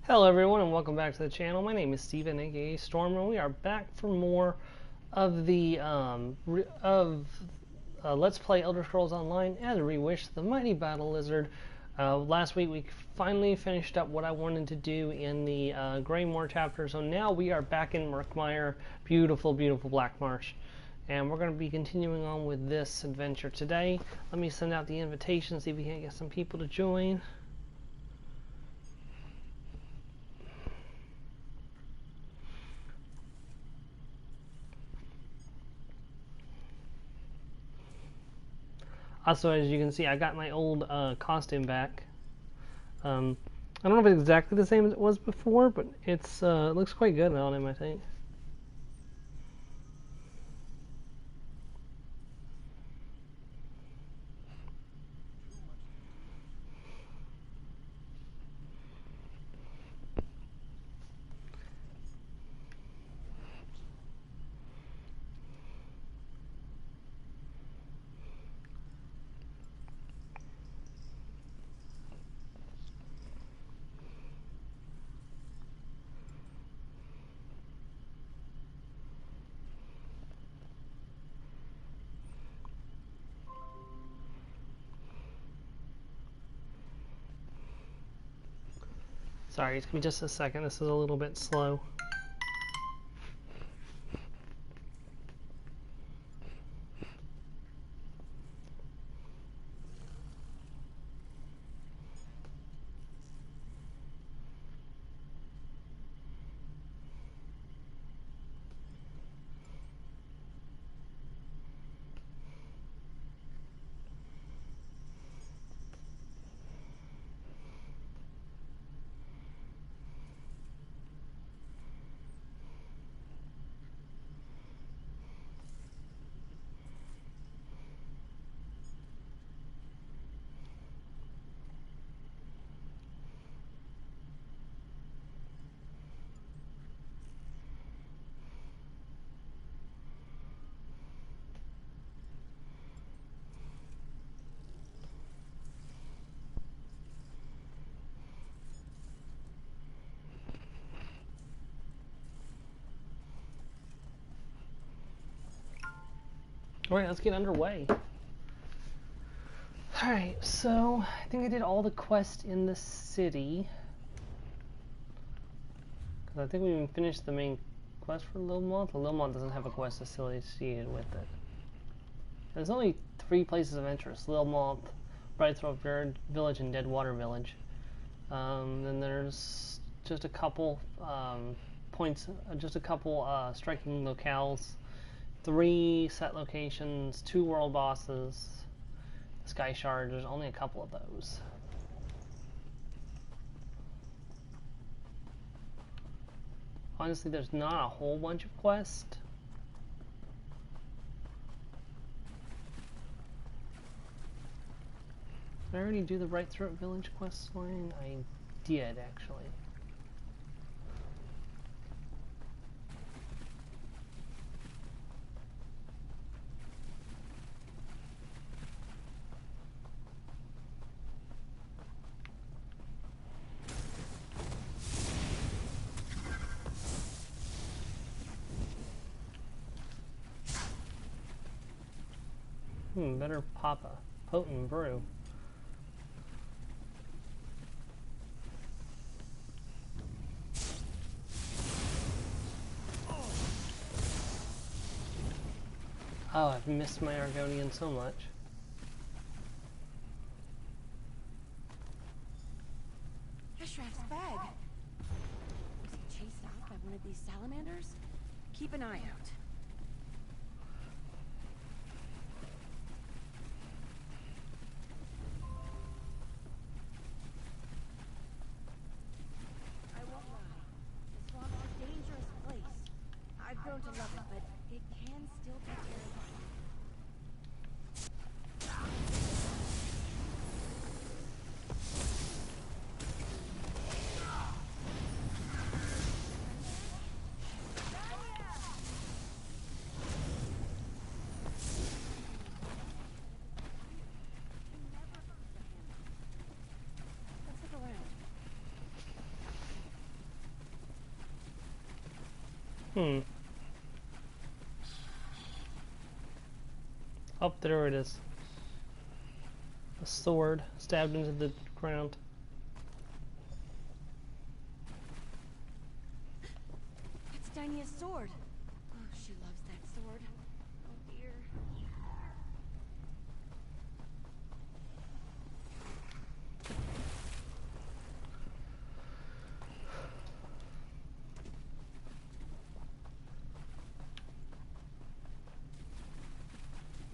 Hello everyone and welcome back to the channel. My name is Steven, aka Storm, and we are back for more of the Let's Play Elder Scrolls Online as Reewish, the Mighty Battle Lizard. Last week we finally finished up what I wanted to do in the Greymoor chapter, so now we are back in Murkmire, beautiful, beautiful Black Marsh. And we're going to be continuing on with this adventure today. Let me send out the invitation, see if we can get some people to join. Also, as you can see, I got my old costume back. I don't know if it's exactly the same as it was before, but it looks quite good on him, I think. Sorry, it's gonna be just a second. This is a little bit slow. Alright, let's get underway. Alright, so I think I did all the quests in the city. Because I think we even finished the main quest for Lilmoth. Lilmoth doesn't have a quest associated with it. There's only 3 places of interest: Lilmoth, Brightthroat Village, and Deadwater Village. Then there's just a couple striking locales. 3 set locations, 2 world bosses, Sky Shard. There's only a couple of those. Honestly, there's not a whole bunch of quests. Did I already do the Brightthroat Village quest line? I did, actually. Better pop a potent brew. Oh, I've missed my Argonian so much. Ashraf's bag. Was he chased out by one of these salamanders? Keep an eye out. I won't lie. The swamp is a dangerous place. I've grown to love it, but it can still be terrifying. Let's look around. Oh, there it is. A sword stabbed into the ground. It's Dynia's sword. Oh, she loves that sword. Oh dear.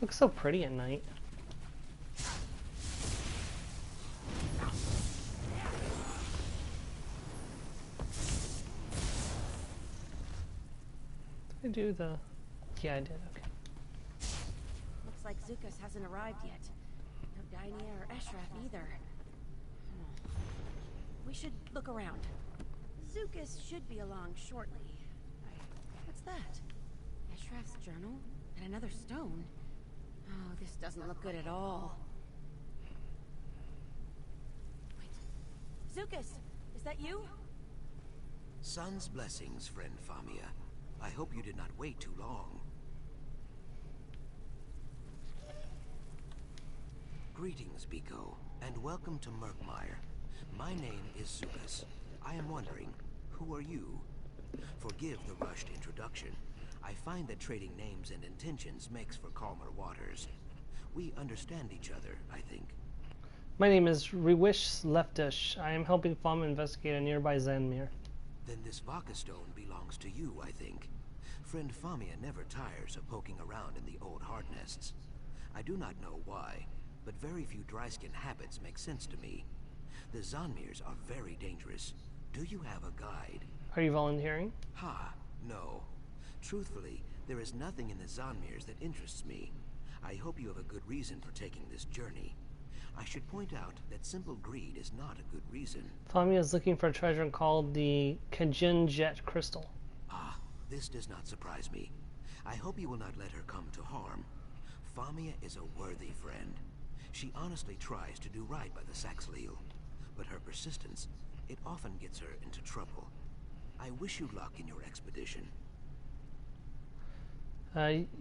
Looks so pretty at night. Did I do the... Yeah, I did, okay. Looks like Zukas hasn't arrived yet. No Dynia or Eshraf either. We should look around. Zukas should be along shortly. What's that? Eshraf's journal? And another stone? Oh, this doesn't look good at all. Wait. Zukas! Is that you? Sun's blessings, friend Famia. I hope you did not wait too long. Greetings, Biko, and welcome to Murkmire. My name is Zukas. I am wondering, who are you? Forgive the rushed introduction. I find that trading names and intentions makes for calmer waters. We understand each other, I think. My name is Reewish Leftish. I am helping Fama investigate a nearby Zanmir. Then this Vaka stone belongs to you, I think. Friend Famia never tires of poking around in the old hard nests. I do not know why, but very few dryskin habits make sense to me. The Zanmirs are very dangerous. Do you have a guide? Are you volunteering? Ha, no. Truthfully, there is nothing in the Zanmirs that interests me. I hope you have a good reason for taking this journey. I should point out that simple greed is not a good reason. Famia is looking for a treasure called the Kajin Jet Crystal. Ah, this does not surprise me. I hope you will not let her come to harm. Famia is a worthy friend. She honestly tries to do right by the Saxhleel, but her persistence, it often gets her into trouble. I wish you luck in your expedition.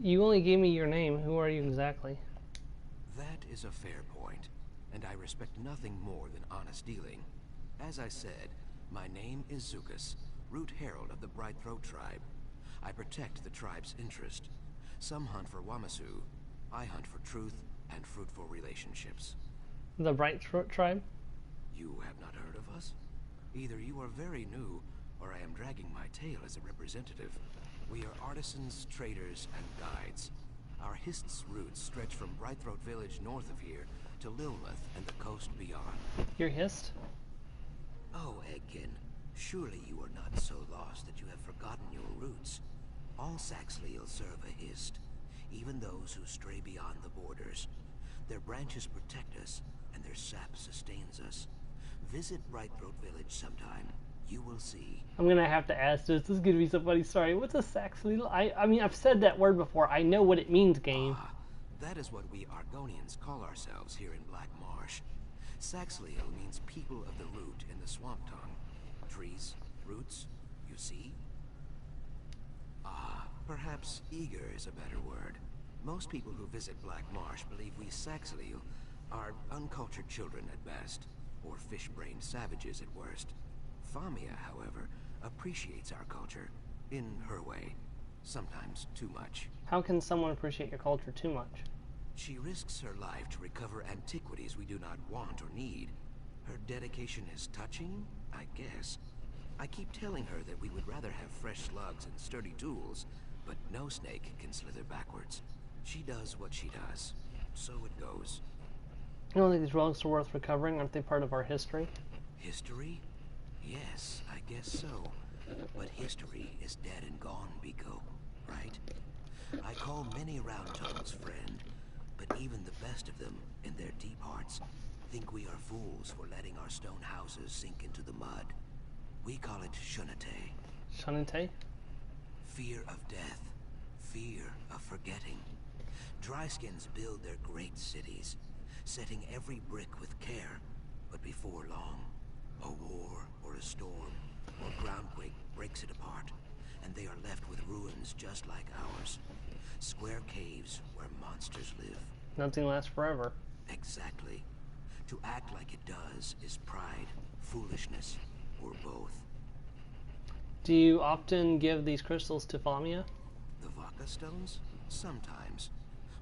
You only gave me your name. Who are you exactly? That is a fair point, and I respect nothing more than honest dealing. As I said, my name is Zukas, Root Herald of the Bright Throat tribe. I protect the tribe's interest. Some hunt for Wamasu. I hunt for truth and fruitful relationships. The Bright Throat tribe? You have not heard of us? Either you are very new, or I am dragging my tail as a representative. We are artisans, traders, and guides. Our Hist's roots stretch from Brightthroat village north of here to Lilmuth and the coast beyond. You're Hist? Oh, Eggkin, surely you are not so lost that you have forgotten your roots. All Saxhleel serve a Hist, even those who stray beyond the borders. Their branches protect us, and their sap sustains us. Visit Brightthroat village sometime. You will see. I'm gonna have to ask this. This is gonna be so funny. Sorry. What's a Saxhleel? I mean, I've said that word before. I know what it means, game. Ah, that is what we Argonians call ourselves here in Black Marsh. Saxhleel means people of the root in the swamp tongue. Trees, roots, you see? Ah, perhaps eager is a better word. Most people who visit Black Marsh believe we Saxhleel are uncultured children at best, or fish-brained savages at worst. Famia, however, appreciates our culture, in her way. Sometimes too much. How can someone appreciate your culture too much? She risks her life to recover antiquities we do not want or need. Her dedication is touching, I guess. I keep telling her that we would rather have fresh slugs and sturdy tools, but no snake can slither backwards. She does what she does. So it goes. You don't think these relics are worth recovering? Aren't they part of our history? History? Yes, I guess so. But history is dead and gone, Biko, right? I call many round tongues friend, but even the best of them, in their deep hearts, think we are fools for letting our stone houses sink into the mud. We call it Shunate. Shunate? Fear of death. Fear of forgetting. Dryskins build their great cities, setting every brick with care, but before long, a war or a storm or groundquake breaks it apart, and they are left with ruins just like ours. Square caves where monsters live. Nothing lasts forever. Exactly. To act like it does is pride, foolishness, or both. Do you often give these crystals to Famia? The Vaka stones? Sometimes.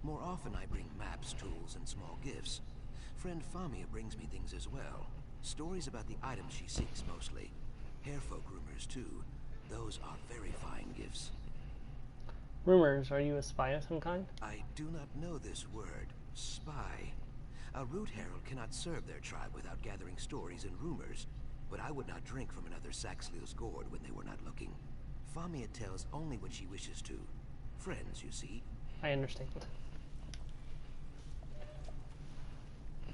More often I bring maps, tools, and small gifts. Friend Famia brings me things as well. Stories about the items she seeks mostly. Hairfolk rumors too. Those are very fine gifts. Rumors, are you a spy of some kind? I do not know this word, spy. A root herald cannot serve their tribe without gathering stories and rumors. But I would not drink from another Saxleel's gourd when they were not looking. Famia tells only what she wishes to. Friends, you see. I understand.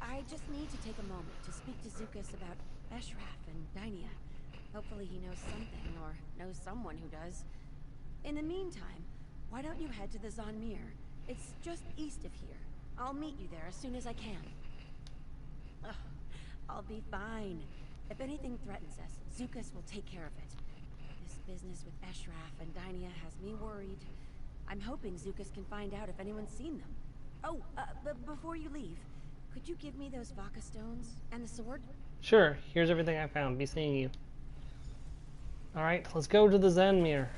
I just need to take a moment to speak to Zukas about Eshraf and Dynia. Hopefully he knows something, or knows someone who does. In the meantime, why don't you head to the Zonmir? It's just east of here. I'll meet you there as soon as I can. Ugh, I'll be fine. If anything threatens us, Zukas will take care of it. This business with Eshraf and Dynia has me worried. I'm hoping Zukas can find out if anyone's seen them. Oh, but before you leave, could you give me those Vaka stones and the sword? Sure, here's everything I found. Be seeing you. Alright, let's go to the Zanmir.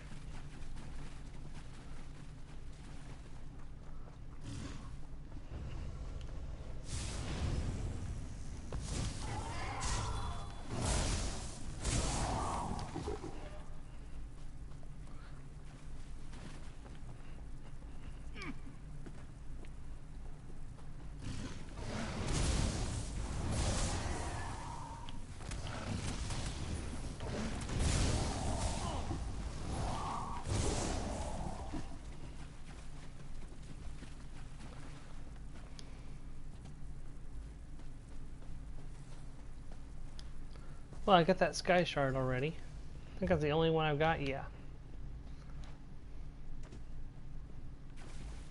Well, I got that sky shard already. I think that's the only one I've got, yeah.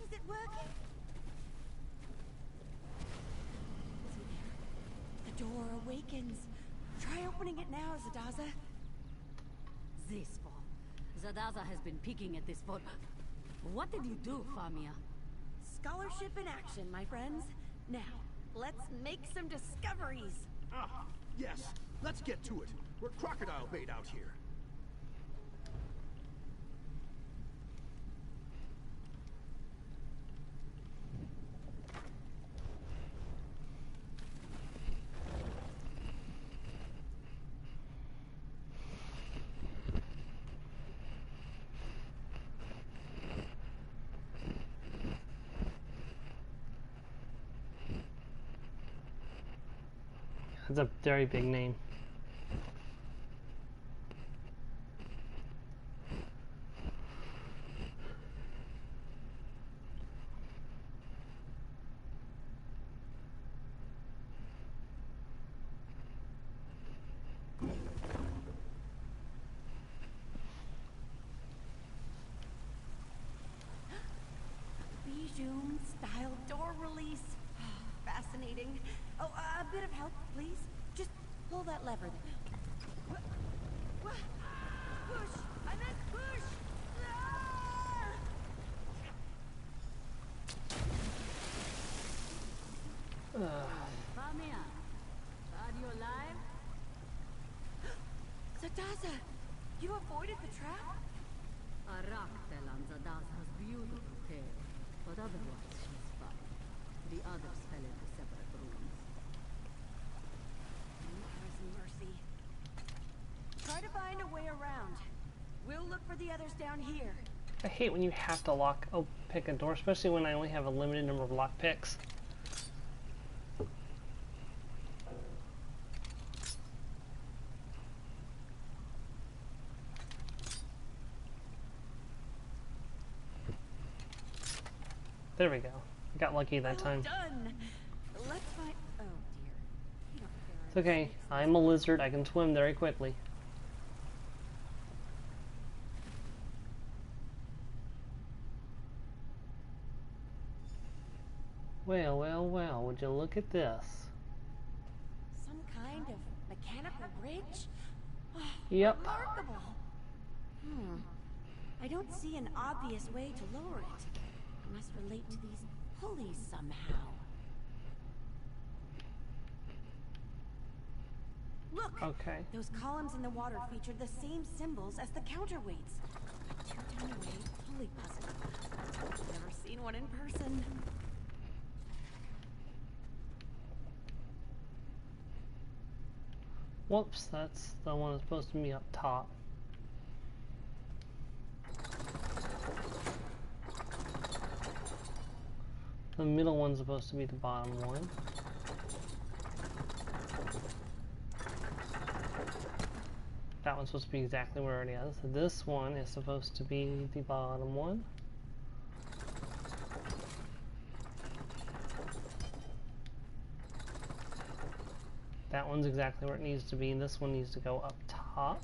Is it working? Is he there? The door awakens. Try opening it now, Zadaza. This for. Zadaza has been peeking at this for. What did you do, Famia? Scholarship in action, my friends. Now, let's make some discoveries. Ah, yes. Let's get to it. We're crocodile bait out here. That's a very big name. Bijou style door release. Fascinating. Oh, a bit of help, please. Just pull that lever there. Push! I meant push! Ah! Famia, are you alive? Zadaza, you avoided the trap? A rock fell on Zadaza's beautiful tail, but otherwise she's fine. The others fell into separate rooms. Mercy. Try to find a way around. We'll look for the others down here. I hate when you have to pick a door, especially when I only have a limited number of lock picks. There we go. I got lucky that time. Done. Let's find. Oh dear. You don't care. It's okay. I'm a lizard. I can swim very quickly. Well, well, well. Would you look at this? Some kind of mechanical bridge? Oh, Yep. remarkable. I don't see an obvious way to lower it. It must relate to these pulleys somehow. Look! Okay. Those columns in the water feature the same symbols as the counterweights. A two-ton-away pulley puzzle. Never seen one in person. Whoops, that's the one that's supposed to be up top. The middle one's supposed to be the bottom one. That one's supposed to be exactly where it is. So this one is supposed to be the bottom one. That one's exactly where it needs to be. This one needs to go up top.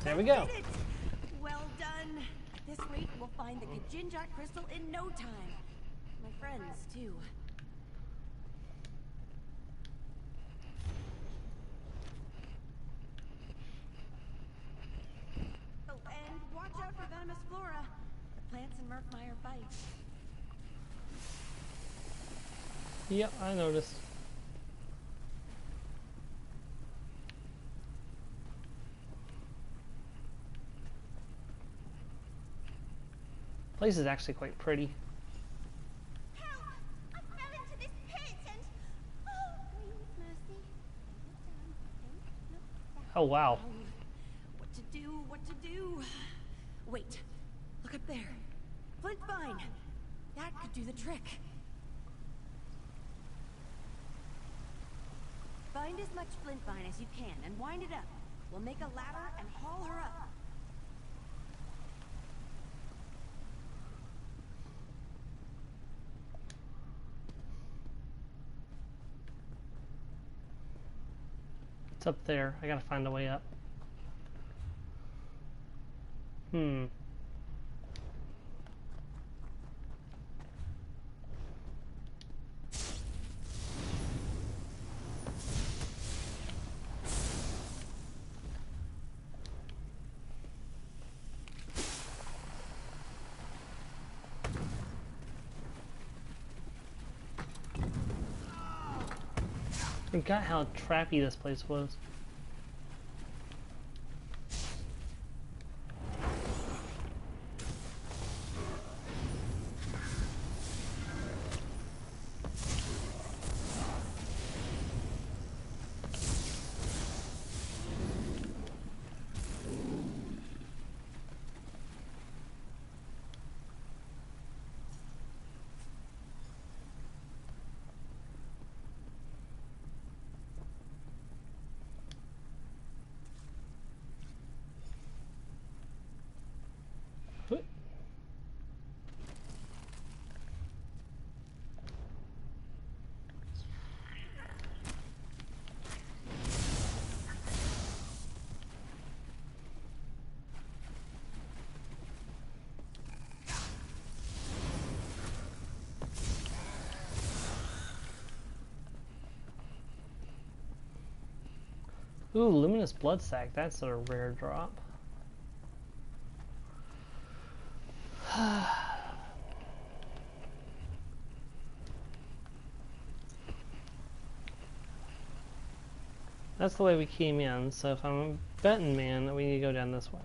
There we go. Did it! Well done. This rate will find the Kajinjak crystal in no time. My friends, too. Oh, and watch out for venomous flora. The plants in Murkmire bite. Yep, I noticed. Place is actually quite pretty. Help! I fell into this pit and... Oh, please, mercy. Oh wow. What to do? What to do? Wait. Look up there. Flint vine. That could do the trick. Find as much flint vine as you can and wind it up. We'll make a ladder and haul her up. It's up there. I gotta find a way up. I forgot how trappy this place was. Ooh, luminous blood sac. That's a rare drop. That's the way we came in, so if I'm a betting man, we need to go down this way.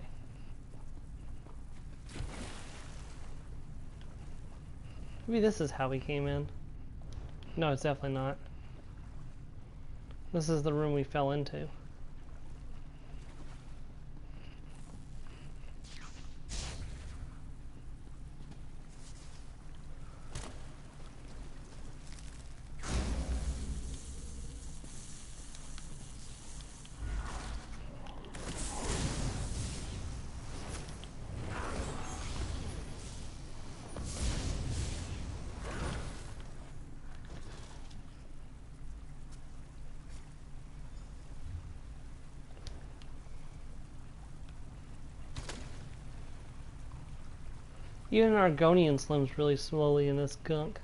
Maybe this is how we came in. No, it's definitely not. This is the room we fell into. Even Argonian slims really slowly in this gunk.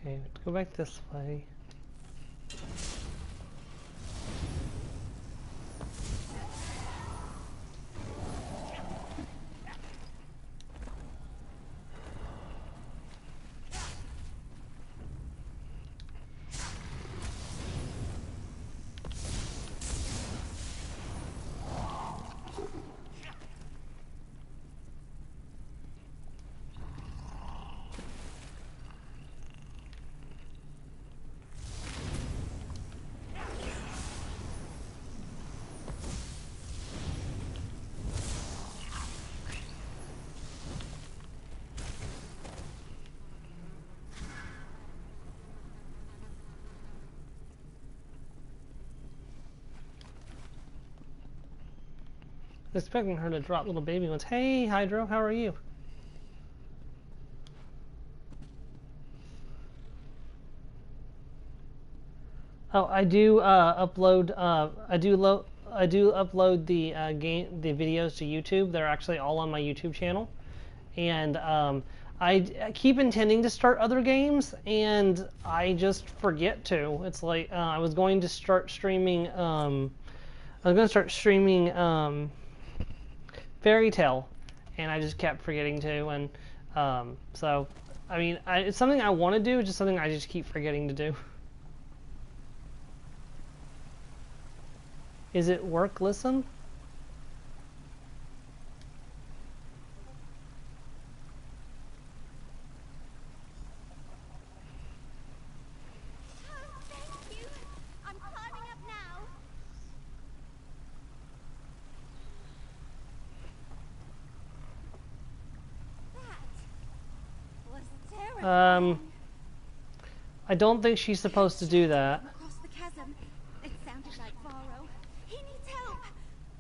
Okay, let's go back this way. Expecting her to drop little baby ones. Hey, Hydro, how are you? Oh, I do upload. I do upload the the videos to YouTube. They're actually all on my YouTube channel, and I keep intending to start other games, and I just forget to. It's like I was going to start streaming. Fairy Tale, and I just kept forgetting to, and so I mean it's something I want to do, just something I just keep forgetting to do. Is it work? Listen. Thank you. I'm climbing up now. That was terrifying. I don't think she's supposed to do that. Across the chasm. It sounded like Varro. He needs help.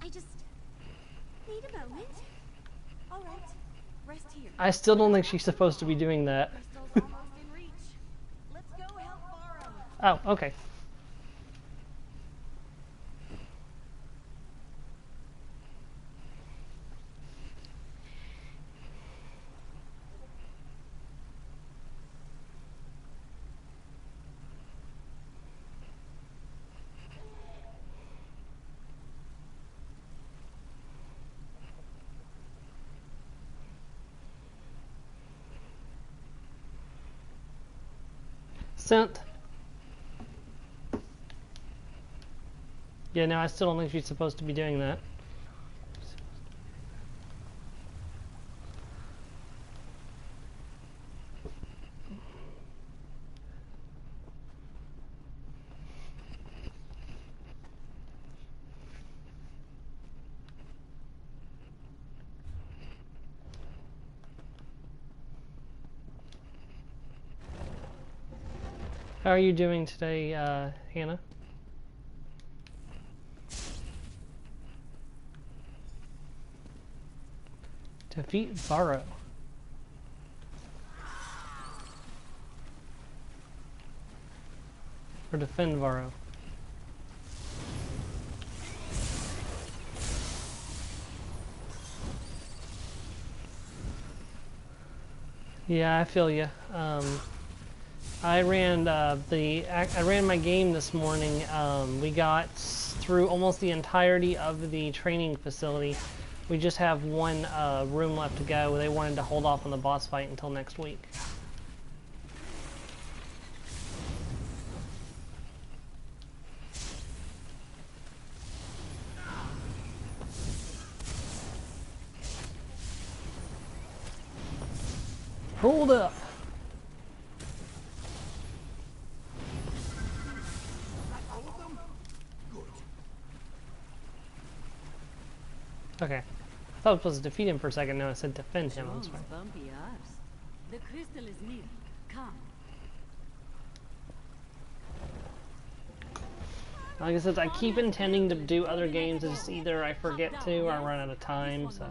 I just need a moment. All right. Rest here. I still don't think she's supposed to be doing that. Crystal's almost in reach. Let's go help Varro. Oh, okay. Sent. Yeah, no, I still don't think she's supposed to be doing that. How are you doing today, Hannah? Defeat Varro. Or defend Varro. Yeah, I feel you. I ran my game this morning. We got through almost the entirety of the training facility. We just have one room left to go. They wanted to hold off on the boss fight until next week. Hold up. Okay. I thought I was supposed to defeat him for a second. No, I said defend him. I'm sorry. Bumpy arse. The crystal is near. Come. Like I said, I keep intending to do other games. It's just either I forget to or I run out of time. So.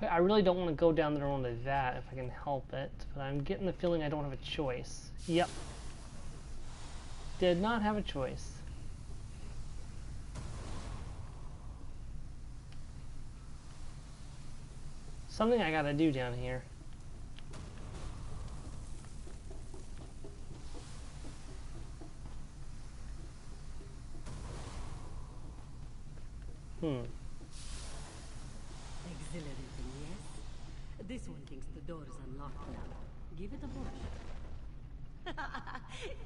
I really don't want to go down there onto that if I can help it, but I'm getting the feeling I don't have a choice. Yep. Did not have a choice. Something I gotta do down here. Exhilarating, yes? This one thinks the door is unlocked now. Give it a push.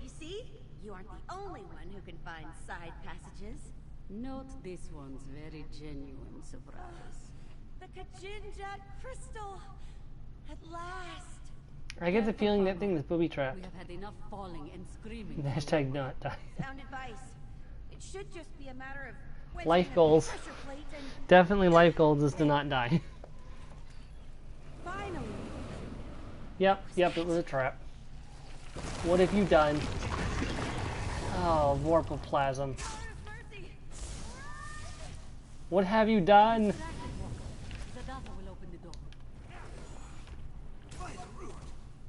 You see? You aren't the only one who can find side passages. Note this one's very genuine surprise. The Kajinjat crystal! At last! I get the feeling that thing is booby trapped. We have had enough falling and screaming. Hashtag not die. Sound advice. It should just be a matter of Life wedging a goals. pressure plate and Definitely life goals is to not die. finally. Yep, it was a trap. What have you done? Oh, Vorpalplasm. Mercy. What have you done? Zadasa will open the door. By the root,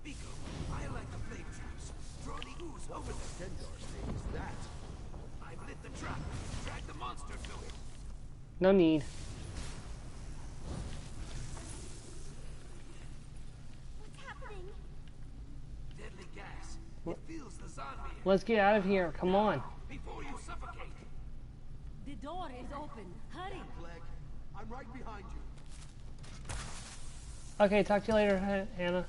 Biko, I like the flame traps. Throw the ooze over them. Kendar stays that. I've lit the trap. Drag the monster to it. No need. What's happening? Deadly gas. It fills the Zanmir. Let's get out of here. Come on. Before you suffocate. The door is open. Hurry. Flag, I'm right behind you. Okay, talk to you later, Hannah.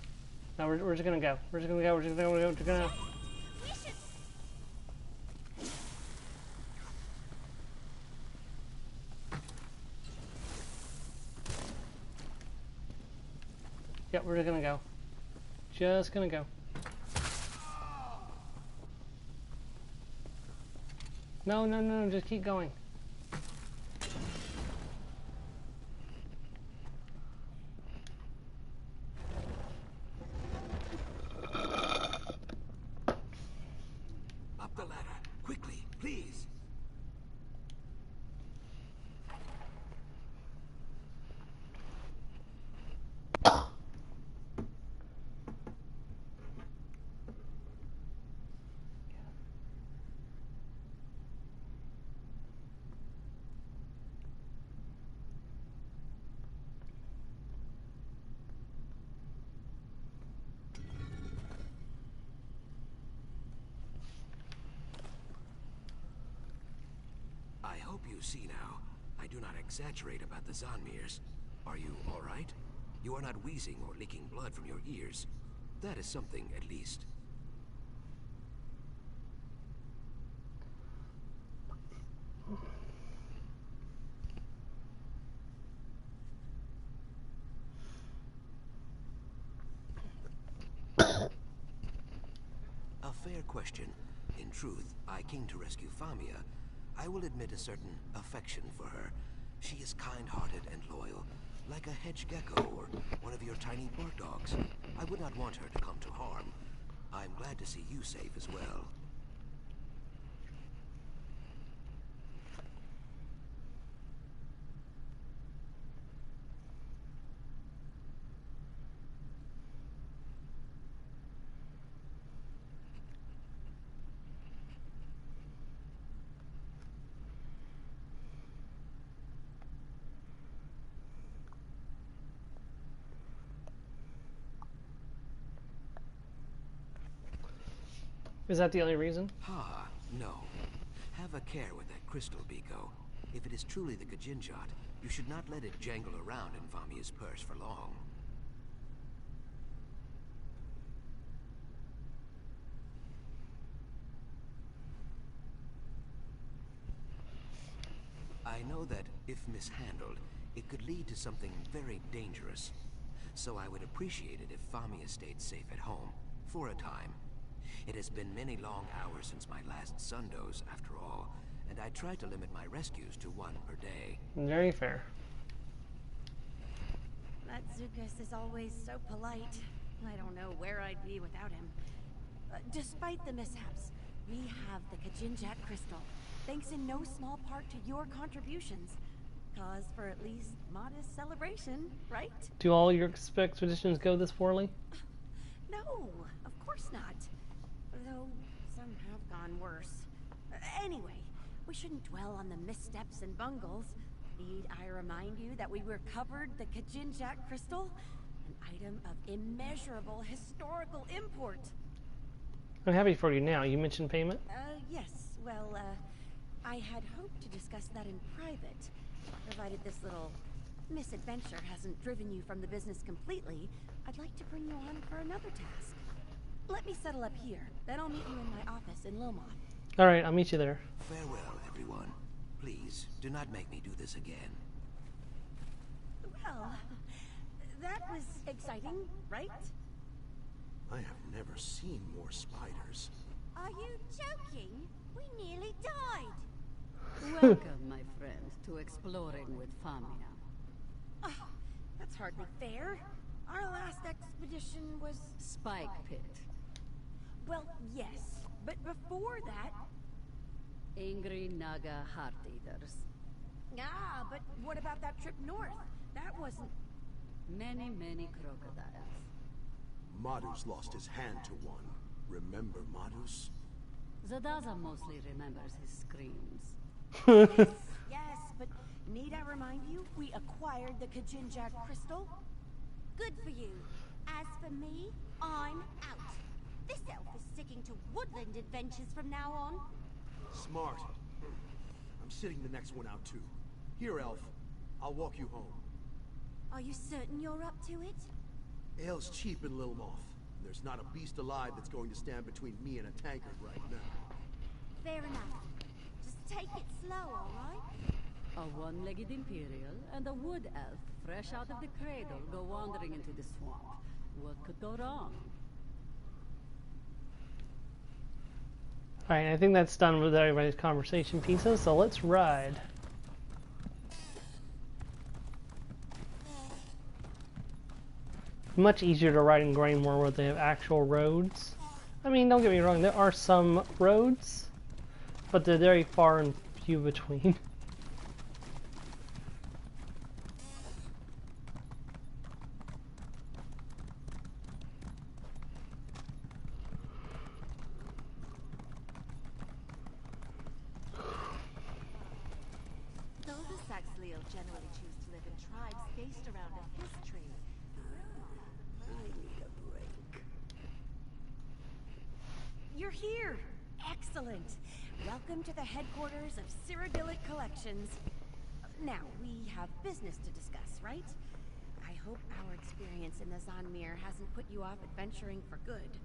No, we're just gonna go. We're just gonna go. We're just gonna go. We're just gonna. We should. Yep, we're just gonna go. Just gonna go. No, no, no, just keep going. Up the ladder. Quickly, please. I hope you see now. I do not exaggerate about the Zanmirs. Are you all right? You are not wheezing or leaking blood from your ears. That is something, at least. A fair question. In truth, I came to rescue Famia. I will admit a certain affection for her. She is kind-hearted and loyal, like a hedge gecko or one of your tiny bark dogs. I would not want her to come to harm. I'm glad to see you safe as well. Is that the only reason? Ha, no. Have a care with that crystal, Biko. If it is truly the Kajinjat, you should not let it jangle around in Famia's purse for long. I know that, if mishandled, it could lead to something very dangerous. So I would appreciate it if Famia stayed safe at home, for a time. It has been many long hours since my last Sundoze, after all, and I try to limit my rescues to one per day. Very fair. That Zukas is always so polite. I don't know where I'd be without him. Despite the mishaps, we have the Kajinjat crystal, thanks in no small part to your contributions. Cause for at least modest celebration, right? Do all your expeditions go this poorly? No, of course not. Though some have gone gone worse. Anyway, we shouldn't dwell on the missteps and bungles. Need I remind you that we recovered the Kajinjak crystal? An item of immeasurable historical import. I'm happy for you now. You mentioned payment? Yes. Well, I had hoped to discuss that in private. Provided this little misadventure hasn't driven you from the business completely, I'd like to bring you on for another task. Let me settle up here, then I'll meet you in my office in Lilmoth. Alright, I'll meet you there. Farewell, everyone. Please, do not make me do this again. Well, that was exciting, right? I have never seen more spiders. Are you joking? We nearly died. Welcome, my friend, to Exploring with Famia. Oh, that's hardly fair. Our last expedition was... Spike Pit. Well, yes. But before that... Angry Naga Heart Eaters. Ah, but what about that trip north? That wasn't... Many, many crocodiles. Madus lost his hand to one. Remember Madus? Zadaza mostly remembers his screams. Yes, but need I remind you, we acquired the Kajinjak crystal? Good for you. As for me, I'm out. This elf is sticking to woodland adventures from now on. Smart. I'm sitting the next one out too. Here, elf. I'll walk you home. Are you certain you're up to it? Ale's cheap in Lilmoth. And there's not a beast alive that's going to stand between me and a tankard right now. Fair enough. Just take it slow, alright? A one-legged Imperial and a wood elf, fresh out of the cradle, go wandering into the swamp. What could go wrong? Alright, I think that's done with everybody's conversation pieces, so let's ride. Much easier to ride in Graymore where they have actual roads. I mean, don't get me wrong, there are some roads, but they're very far and few between. Those Saxleo generally choose to live in tribes based around a history. I need a break. You're here! Excellent! Welcome to the headquarters of Cyrodiilic Collections. Now, we have business to discuss, right? I hope our experience in the Zanmir hasn't put you off adventuring for good.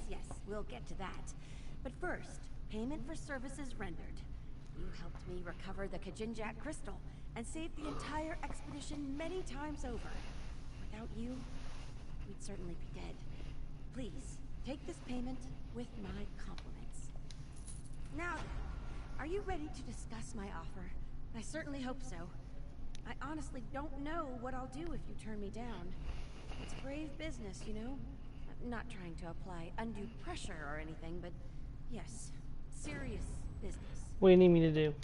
Yes, we'll get to that. But first, payment for services rendered. You helped me recover the Kajinjak crystal and saved the entire expedition many times over. Without you, we'd certainly be dead. Please, take this payment with my compliments. Now then, are you ready to discuss my offer? I certainly hope so. I honestly don't know what I'll do if you turn me down. It's brave business, you know? I'm not trying to apply undue pressure or anything, but yes, serious business. What do you need me to do?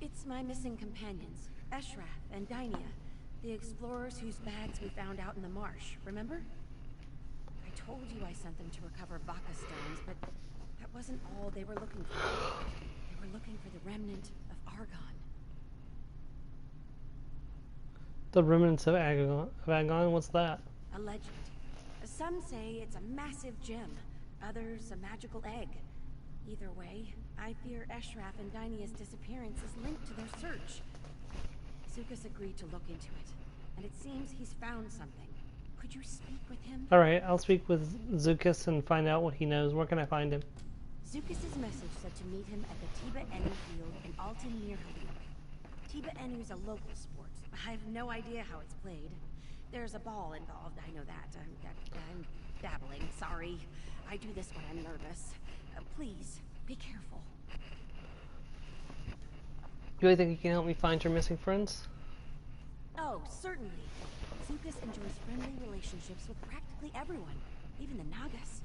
It's my missing companions, Eshraf and Dynia, the explorers whose bags we found out in the marsh, remember? I told you I sent them to recover Baka stones, but that wasn't all they were looking for. They were looking for the remnant of Argon. The remnants of Agon? What's that? A legend. Some say it's a massive gem, others a magical egg. Either way, I fear Eshraf and Dynia's disappearance is linked to their search. Zukas agreed to look into it, and it seems he's found something. Could you speak with him? Alright, I'll speak with Zukas and find out what he knows. Where can I find him? Zukas' message said to meet him at the Tiba Enu field in Alton near Halil. Tiba Enu is a local sport. I have no idea how it's played. There's a ball involved, I know that. I'm dabbling, sorry. I do this when I'm nervous. Please, Be careful. Do you think you can help me find your missing friends? Oh, certainly. Zukas enjoys friendly relationships with practically everyone, even the Nagas.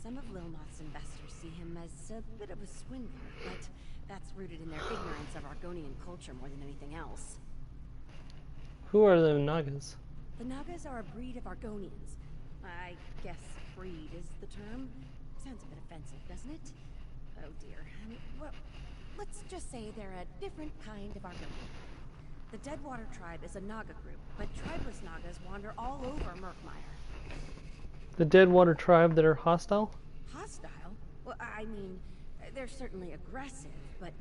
Some of Lilmoth's investors see him as a bit of a swindler, but that's rooted in their ignorance of Argonian culture more than anything else. Who are the Nagas? The Nagas are a breed of Argonians. I guess breed is the term. Sounds a bit offensive, doesn't it? Oh dear. Well, let's just say they're a different kind of Argonian. The Deadwater tribe is a Naga group, but tribeless Nagas wander all over Murkmire. The Deadwater tribe that are hostile? Hostile? Well, I mean, they're certainly aggressive, but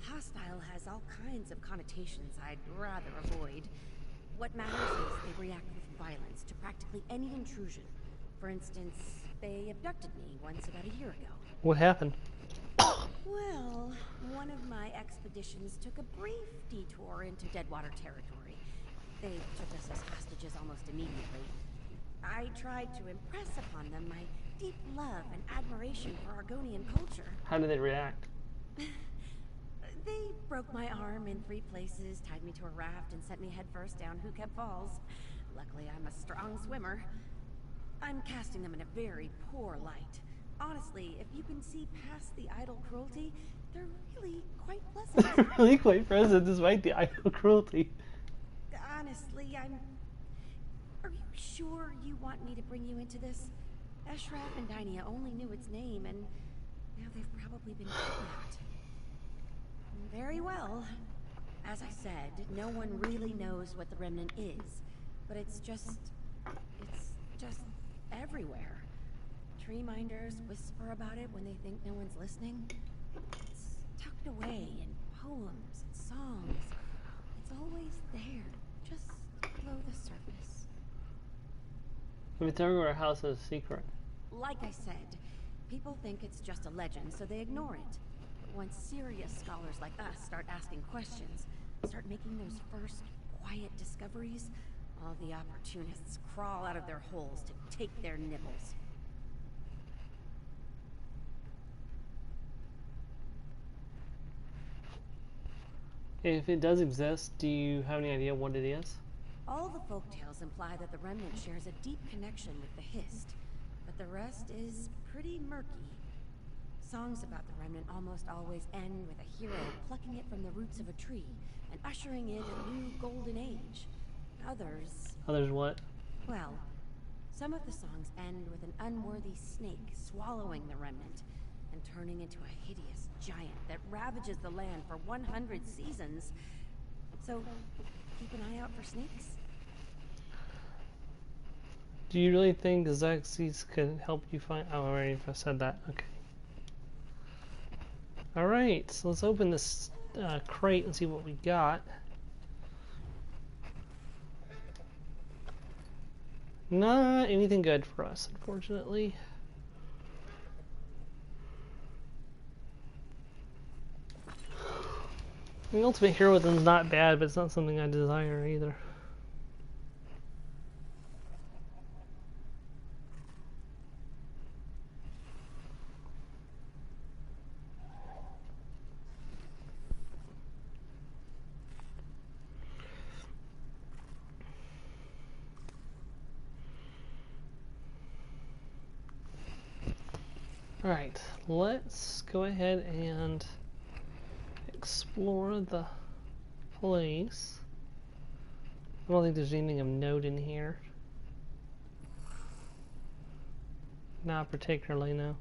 hostile has all kinds of connotations I'd rather avoid. What matters is they react with violence to practically any intrusion. For instance, they abducted me once about a year ago. What happened? Well, one of my expeditions took a brief detour into Deadwater territory. They took us as hostages almost immediately. I tried to impress upon them my deep love and admiration for Argonian culture. How did they react? They broke my arm in 3 places, tied me to a raft, and sent me headfirst down Who-Kept Falls. Luckily, I'm a strong swimmer. I'm casting them in a very poor light. Honestly, if you can see past the idle cruelty, they're really quite pleasant. Really quite present despite the idle cruelty. Honestly, Are you sure you want me to bring you into this? Eshraf and Dynia only knew its name, and now they've probably been kidnapped. Very well. As I said, no one really knows what the Remnant is, but it's just everywhere. Tree minders whisper about it when they think no one's listening. It's tucked away in poems and songs. It's always there, just below the surface. If it's everywhere, how's it a secret? Like I said, people think it's just a legend, so they ignore it. But once serious scholars like us start asking questions, start making those first quiet discoveries, all the opportunists crawl out of their holes to take their nibbles. If it does exist, do you have any idea what it is? All the folktales imply that the Remnant shares a deep connection with the Hist, but the rest is pretty murky. Songs about the Remnant almost always end with a hero plucking it from the roots of a tree and ushering in a new golden age. Others what? Well, some of the songs end with an unworthy snake swallowing the Remnant and turning into a hideous giant that ravages the land for 100 seasons. So, keep an eye out for snakes. Do you really think Xerxes could help you find... Oh, I already said that. Okay. Alright, so let's open this crate and see what we got. Not anything good for us, unfortunately. The Ultimate Heroism is not bad, but it's not something I desire either. Alright, let's go ahead and explore the place. I don't think there's anything of note in here. Not particularly, no.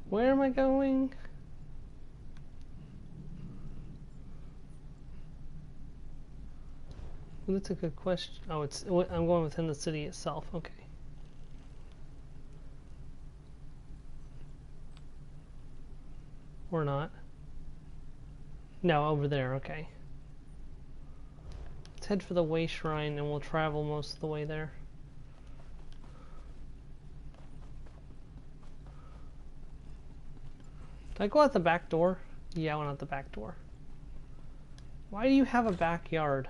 Where am I going? Well, that's a good question. Oh, I'm going within the city itself. Okay. Or not. No, over there. Okay. Let's head for the Way Shrine, and we'll travel most of the way there. Did I go out the back door? Yeah, I went out the back door. Why do you have a backyard?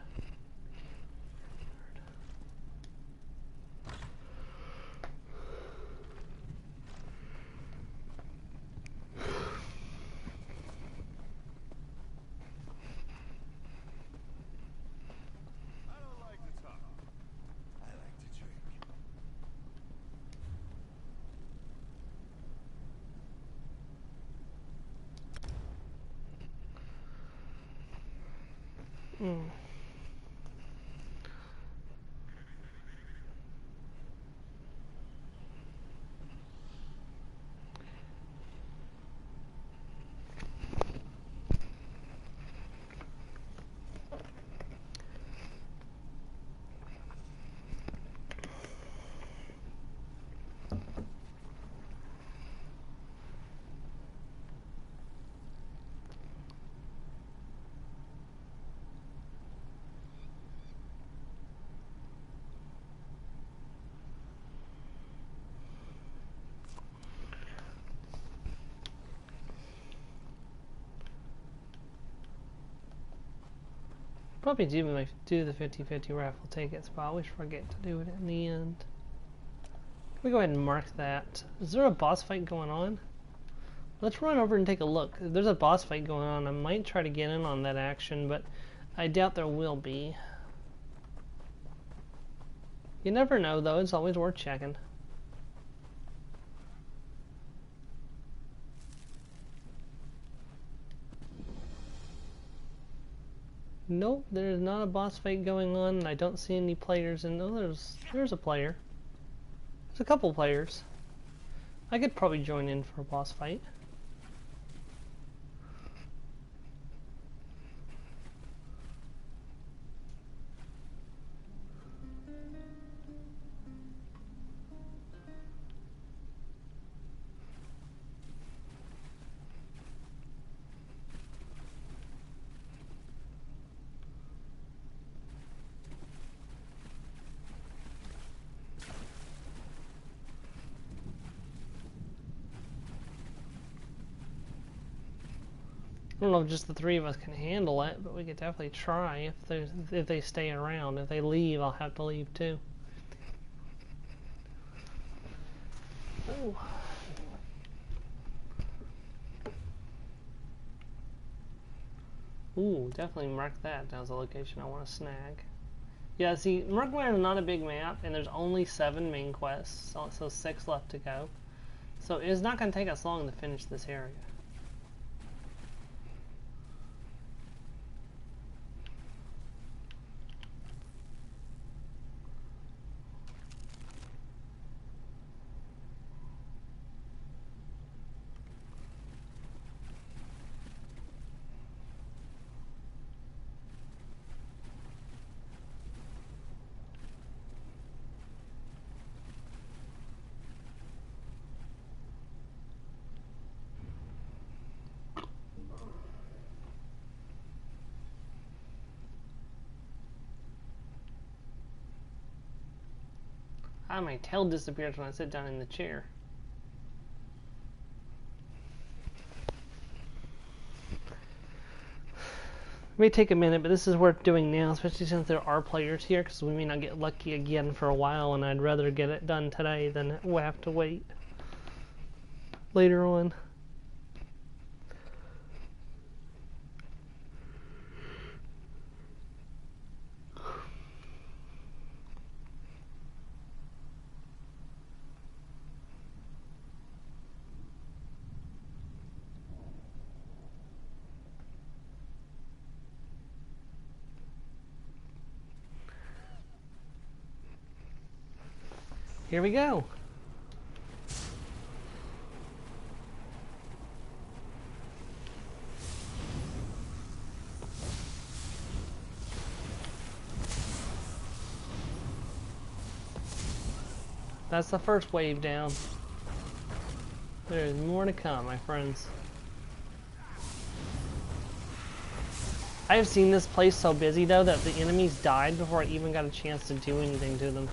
Probably do the 50-50 raffle tickets, but I always forget to do it in the end. Let me go ahead and mark that. Is there a boss fight going on? Let's run over and take a look. If there's a boss fight going on, I might try to get in on that action, but I doubt there will be. You never know, though. It's always worth checking. Nope, there's not a boss fight going on, and I don't see any players. And oh, there's a player. There's a couple players. I could probably join in for a boss fight. I don't know if just the three of us can handle it, but we could definitely try if they stay around. If they leave, I'll have to leave too. Ooh, definitely mark that down as a location I want to snag. Yeah, see, Murkmire is not a big map, and there's only 7 main quests, so 6 left to go. So it's not going to take us long to finish this area. Ah, my tail disappears when I sit down in the chair. It may take a minute, but this is worth doing now, especially since there are players here, because we may not get lucky again for a while, and I'd rather get it done today than we'll have to wait later on. Here we go. That's the first wave down. There's more to come, my friends. I have seen this place so busy, though, that the enemies died before I even got a chance to do anything to them.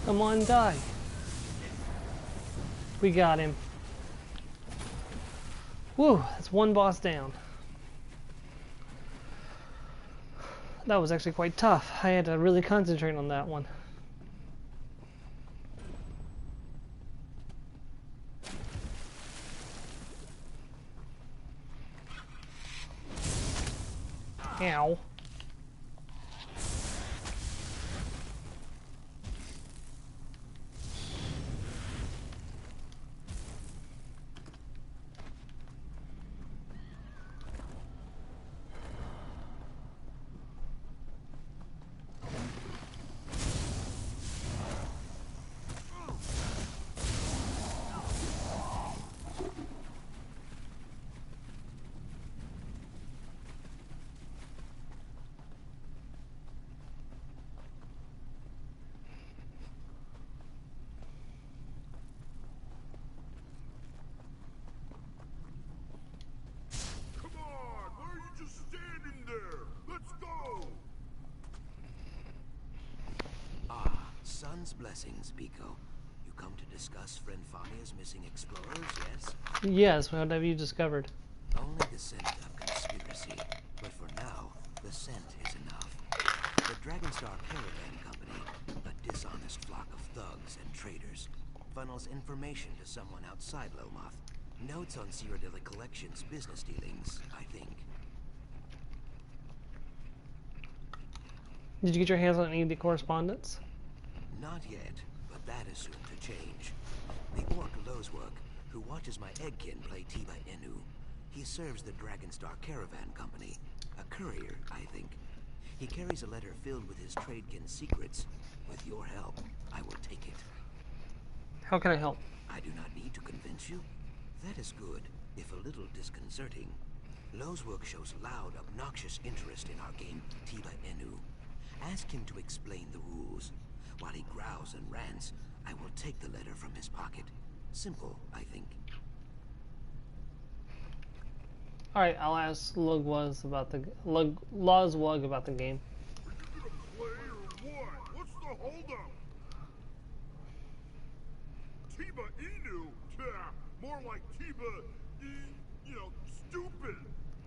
Come on, die. We got him. Whew, that's one boss down. That was actually quite tough. I had to really concentrate on that one. Ow. Sun's blessings, Pico. You come to discuss friend Fania's missing explorers, yes? Yes, what have you discovered? Only the scent of conspiracy. But for now, the scent is enough. The Dragonstar Caravan Company, a dishonest flock of thugs and traitors, funnels information to someone outside Lomoth. Notes on Cyrodiilic Collection's business dealings, I think. Did you get your hands on any of the correspondence? Not yet, but that is soon to change. The orc Lozwork, who watches my eggkin play Tiba Inu, he serves the Dragonstar Caravan Company. A courier, I think. He carries a letter filled with his tradekin secrets. With your help, I will take it. How can I help? I do not need to convince you. That is good, if a little disconcerting. Lozwork shows loud, obnoxious interest in our game, Tiba Inu. Ask him to explain the rules. While he growls and rants, I will take the letter from his pocket. Simple, I think. Alright, I'll ask Lozwug about the game. Are you gonna play or what? What's the holdup? Tiba Inu? More like Tiba, stupid.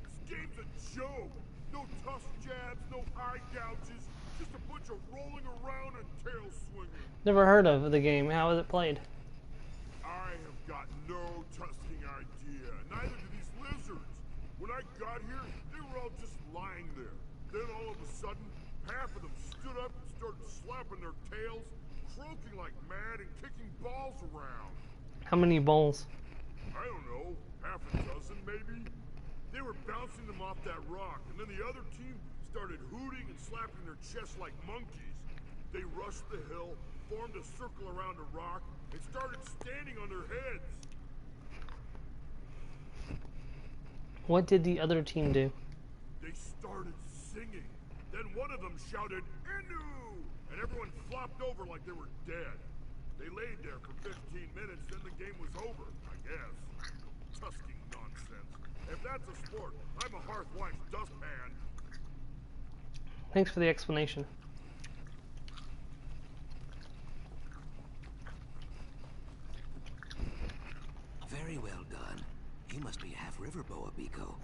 This game's a joke. No tusk jabs, no eye gouges. Just a bunch of rolling around and tail swinging. Never heard of the game. How is it played? I have got no tusking idea. Neither do these lizards. When I got here, they were all just lying there. Then all of a sudden, half of them stood up and started slapping their tails, croaking like mad and kicking balls around. How many balls? I don't know, half a dozen maybe? They were bouncing them off that rock, and then the other team started hooting and slapping their chests like monkeys. They rushed the hill, formed a circle around a rock, and started standing on their heads. What did the other team do? They started singing. Then one of them shouted, "Inu!" And everyone flopped over like they were dead. They laid there for 15 minutes, then the game was over, I guess. Tusking nonsense. If that's a sport, I'm a Hearthwife's dustpan. Thanks for the explanation. Very well done. You must be half river boa, Biko.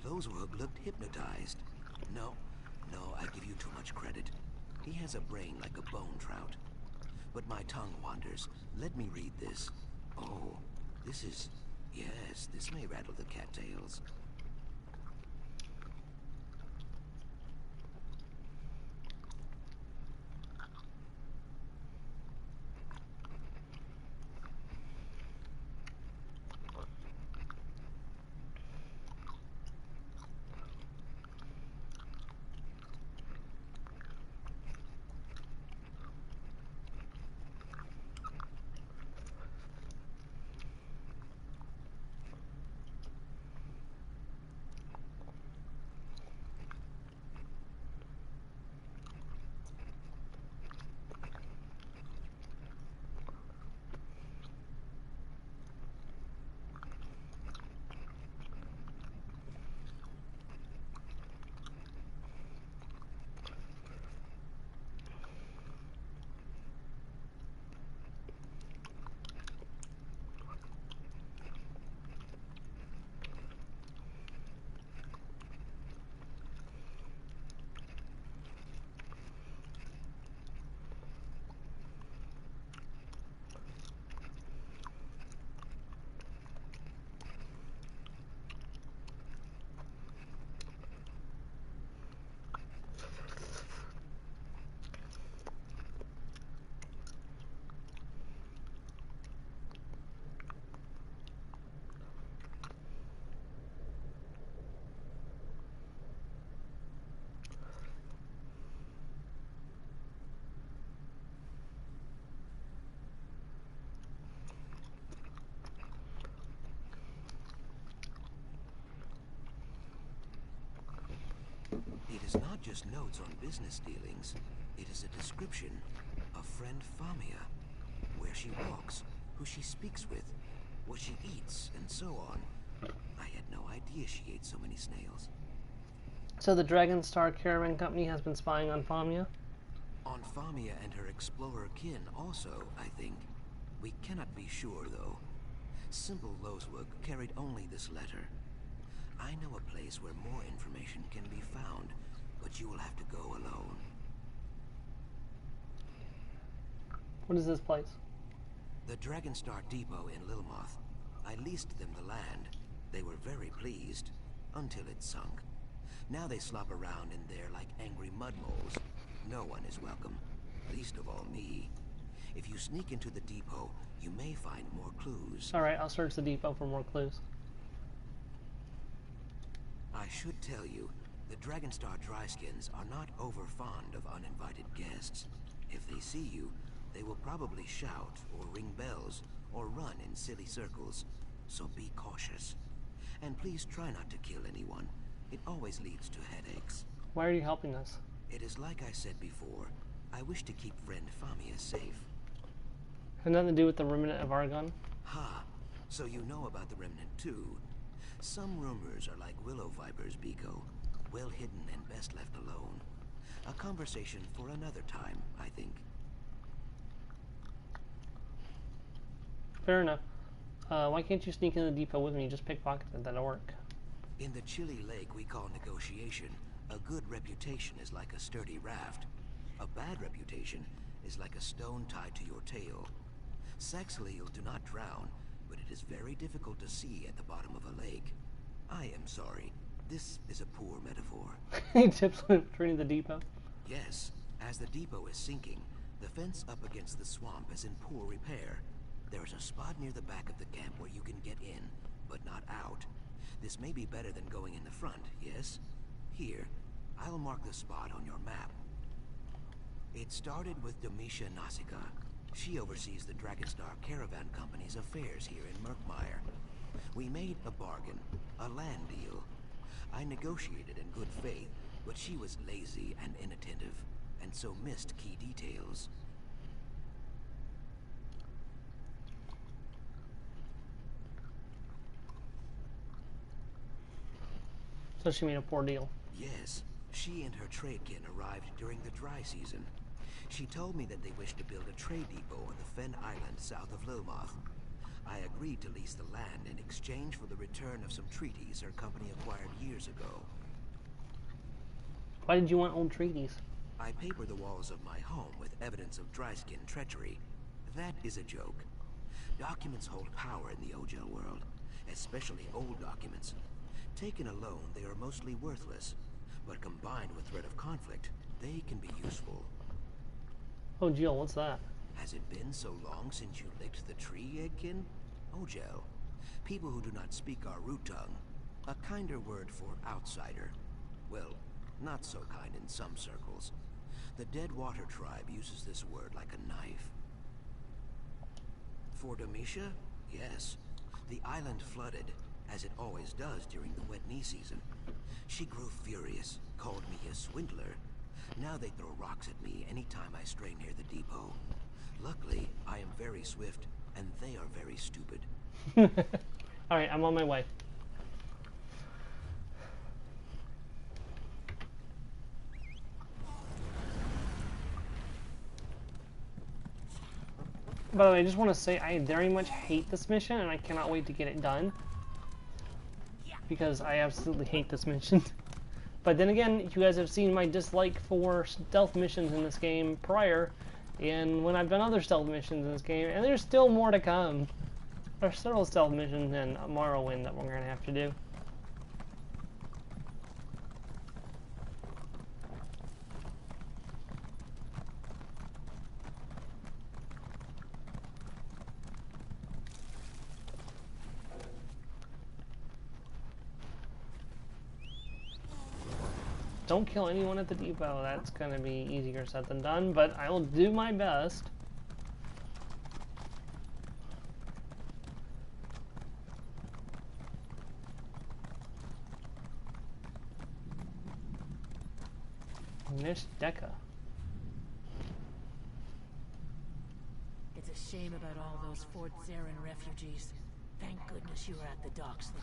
Lozwork looked hypnotized. No, I give you too much credit. He has a brain like a bone trout. But my tongue wanders. Let me read this. Oh, this is... Yes, this may rattle the cattails. is not just notes on business dealings. It is a description of friend Famia. Where she walks, who she speaks with, what she eats, and so on. I had no idea she ate so many snails. So the Dragon Star Caravan Company has been spying on Famia? On Famia and her explorer kin also, I think. We cannot be sure, though. Simple Loswig carried only this letter. I know a place where more information can be found, but you will have to go alone. What is this place? The Dragonstar Depot in Lilmoth. I leased them the land. They were very pleased, until it sunk. Now they slop around in there like angry mud moles. No one is welcome, least of all me. If you sneak into the depot, you may find more clues. Alright, I'll search the depot for more clues. I should tell you, the Dragonstar Dryskins are not over fond of uninvited guests. If they see you, they will probably shout, or ring bells, or run in silly circles. So be cautious. And please try not to kill anyone. It always leads to headaches. Why are you helping us? It is like I said before. I wish to keep friend Famia safe. Has nothing to do with the Remnant of Argon? Ha! So you know about the Remnant too. Some rumors are like willow vipers, Biko. Well hidden and best left alone. A conversation for another time, I think. Fair enough. Why can't you sneak in the depot with me? Just pickpocket it, that'll work. In the chilly lake we call negotiation, a good reputation is like a sturdy raft. A bad reputation is like a stone tied to your tail. Saxhleel do not drown, but it is very difficult to see at the bottom of a lake. I am sorry. This is a poor metaphor. Any tips on returning the depot? Yes. As the depot is sinking, the fence up against the swamp is in poor repair. There is a spot near the back of the camp where you can get in, but not out. This may be better than going in the front, yes? Here, I'll mark the spot on your map. It started with Domitia Nausicaa. She oversees the Dragonstar Caravan Company's affairs here in Murkmire. We made a bargain, a land deal. I negotiated in good faith, but she was lazy and inattentive, and so missed key details. So she made a poor deal. Yes, she and her tradekin arrived during the dry season. She told me that they wished to build a trade depot on the Fen Island south of Lilmoth. I agreed to lease the land in exchange for the return of some treaties her company acquired years ago. Why did you want old treaties? I paper the walls of my home with evidence of Dryskin treachery. That is a joke. Documents hold power in the Ojel world, especially old documents. Taken alone, they are mostly worthless, but combined with threat of conflict, they can be useful. Oh, Jill, what's that? Has it been so long since you licked the tree, Eggkin? Ojel. People who do not speak our root tongue. A kinder word for outsider. Well, not so kind in some circles. The Dead Water tribe uses this word like a knife. For Domitia? Yes. The island flooded, as it always does during the wet knee season. She grew furious, called me a swindler. Now they throw rocks at me anytime I stray near the depot. Luckily, I am very swift, and they are very stupid. Alright, I'm on my way. By the way, I just want to say I very much hate this mission, and I cannot wait to get it done. Because I absolutely hate this mission. But then again, you guys have seen my dislike for stealth missions in this game prior, and when I've done other stealth missions in this game, and there's still more to come. There's several stealth missions in Morrowind that we're going to have to do. Don't kill anyone at the depot. That's going to be easier said than done, but I will do my best. Miss Deca. It's a shame about all those Fort Zarin refugees. Thank goodness you were at the docks, though.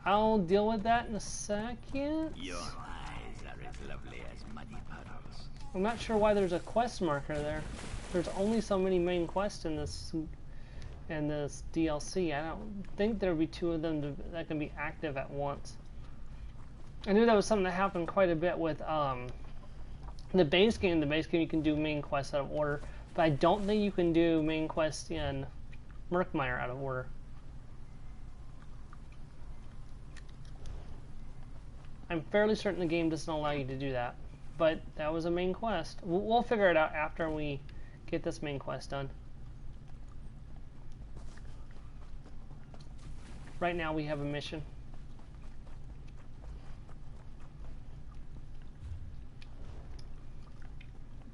I'll deal with that in a second. Your eyes are as lovely as muddy puddles. I'm not sure why there's a quest marker there. There's only so many main quests in this DLC. I don't think there'd be two of them that can be active at once. I knew that was something that happened quite a bit with the base game. The base game you can do main quests out of order, but I don't think you can do main quests in Murkmire out of order. I'm fairly certain the game doesn't allow you to do that, but that was a main quest. We'll figure it out after we get this main quest done. Right now we have a mission.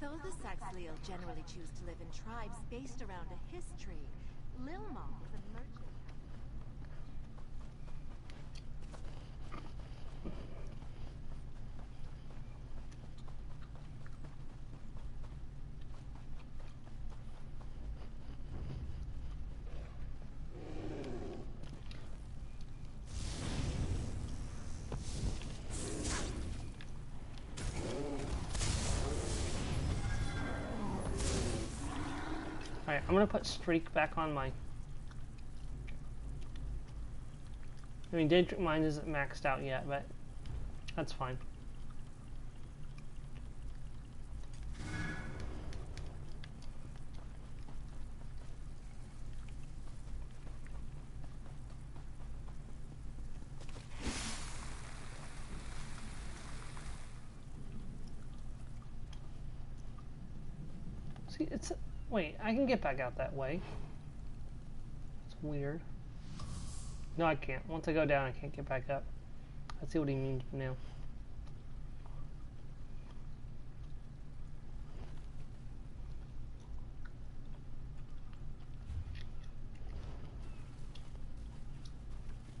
Though the Saxhleel generally choose to live in tribes based around a history, Lilmon was a merchant. Alright, I'm gonna put Streak back on my... I mean, Daedric Mind isn't maxed out yet, but that's fine. See, it's... Wait, I can get back out that way. It's weird. No, I can't. Once I go down, I can't get back up. I see what he means now.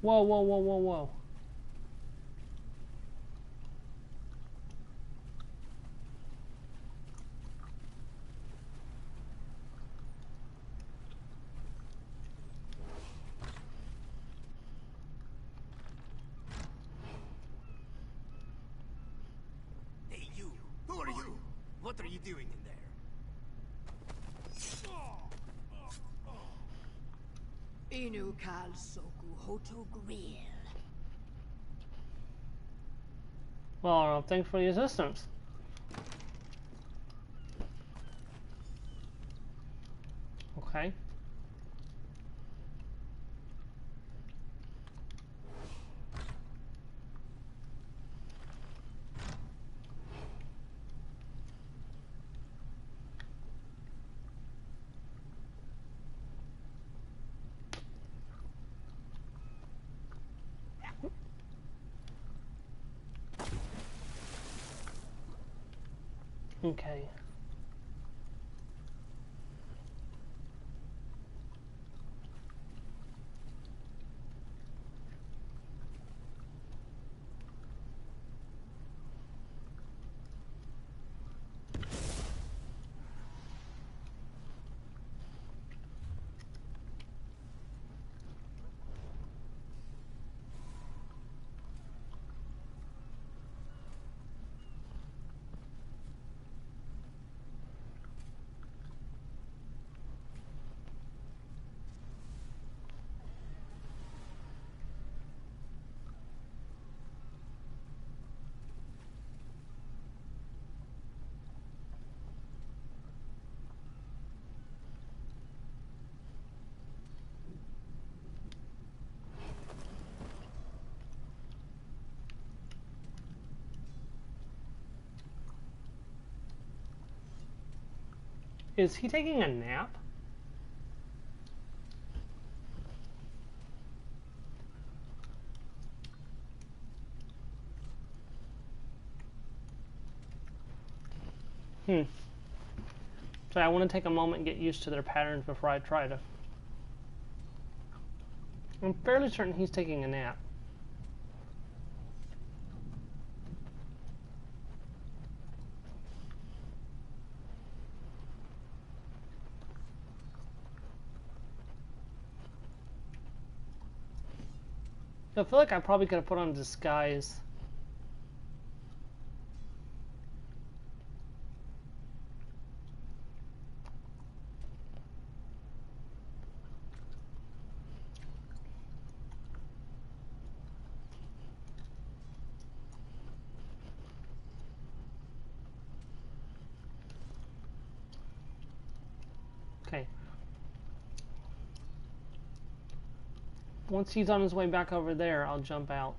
Whoa, whoa, whoa, whoa, whoa. Who are you? What are you doing in there? Inu kal soku hoto grill. Well, thanks for the assistance. Okay. Okay. Is he taking a nap? So I want to take a moment and get used to their patterns before I try to. I'm fairly certain he's taking a nap. I feel like I probably could have put on disguise. Okay. Once he's on his way back over there, I'll jump out.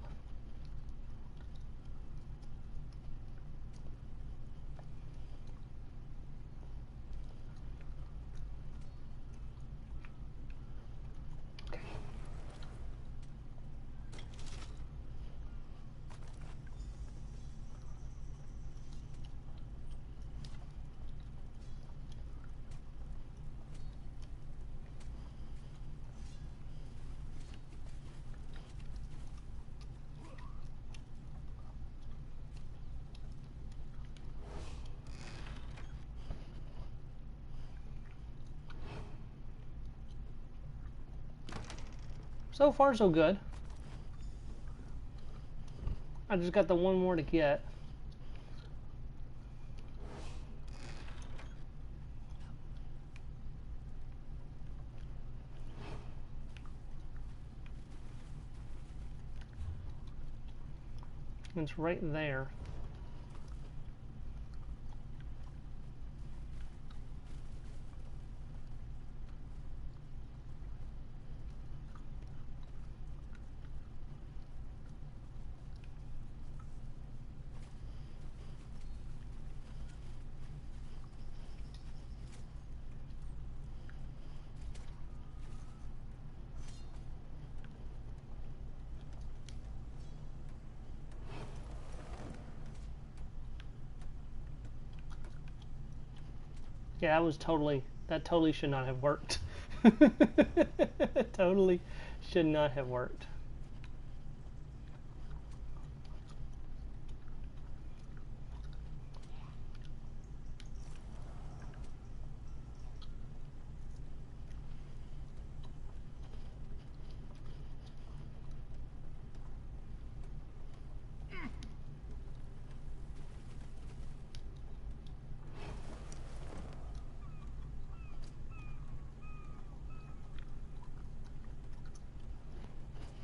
So far, so good. I just got the one more to get. It's right there. Yeah, that totally should not have worked. Totally should not have worked.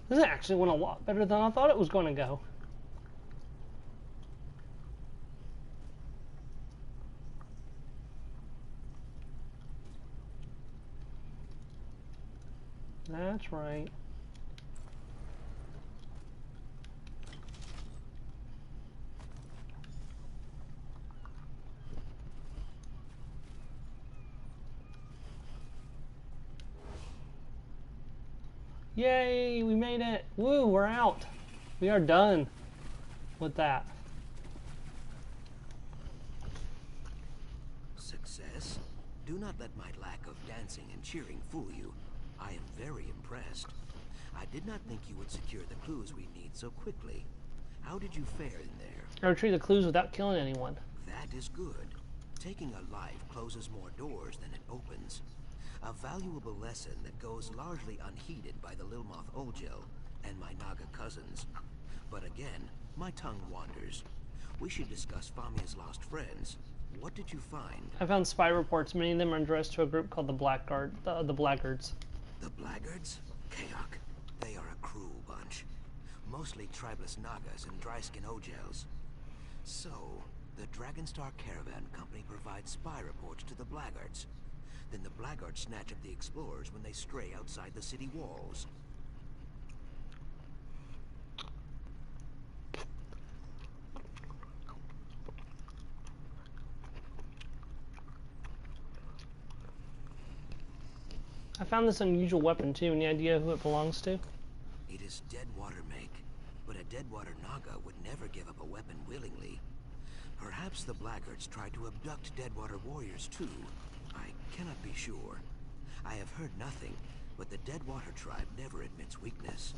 This actually went a lot better than I thought it was going to go. That's right. Yay, we made it. Woo, we're out. We are done with that. Success? Do not let my lack of dancing and cheering fool you. I am very impressed. I did not think you would secure the clues we need so quickly. How did you fare in there? I retrieved the clues without killing anyone. That is good. Taking a life closes more doors than it opens. A valuable lesson that goes largely unheeded by the Lilmoth Oljel and my Naga cousins. But again, my tongue wanders. We should discuss Famia's lost friends. What did you find? I found spy reports. Many of them are addressed to a group called the Blackguards. The Blackguards. The Blackguards? Kayak. They are a cruel bunch. Mostly tribeless Nagas and dry-skin Ojels. So, the Dragonstar Caravan Company provides spy reports to the Blackguards. Then the Blackguards snatch up the explorers when they stray outside the city walls. I found this unusual weapon too. Any idea who it belongs to? It is Deadwater make, but a Deadwater Naga would never give up a weapon willingly. Perhaps the Blackguards tried to abduct Deadwater warriors too. I cannot be sure. I have heard nothing, but the Deadwater tribe never admits weakness.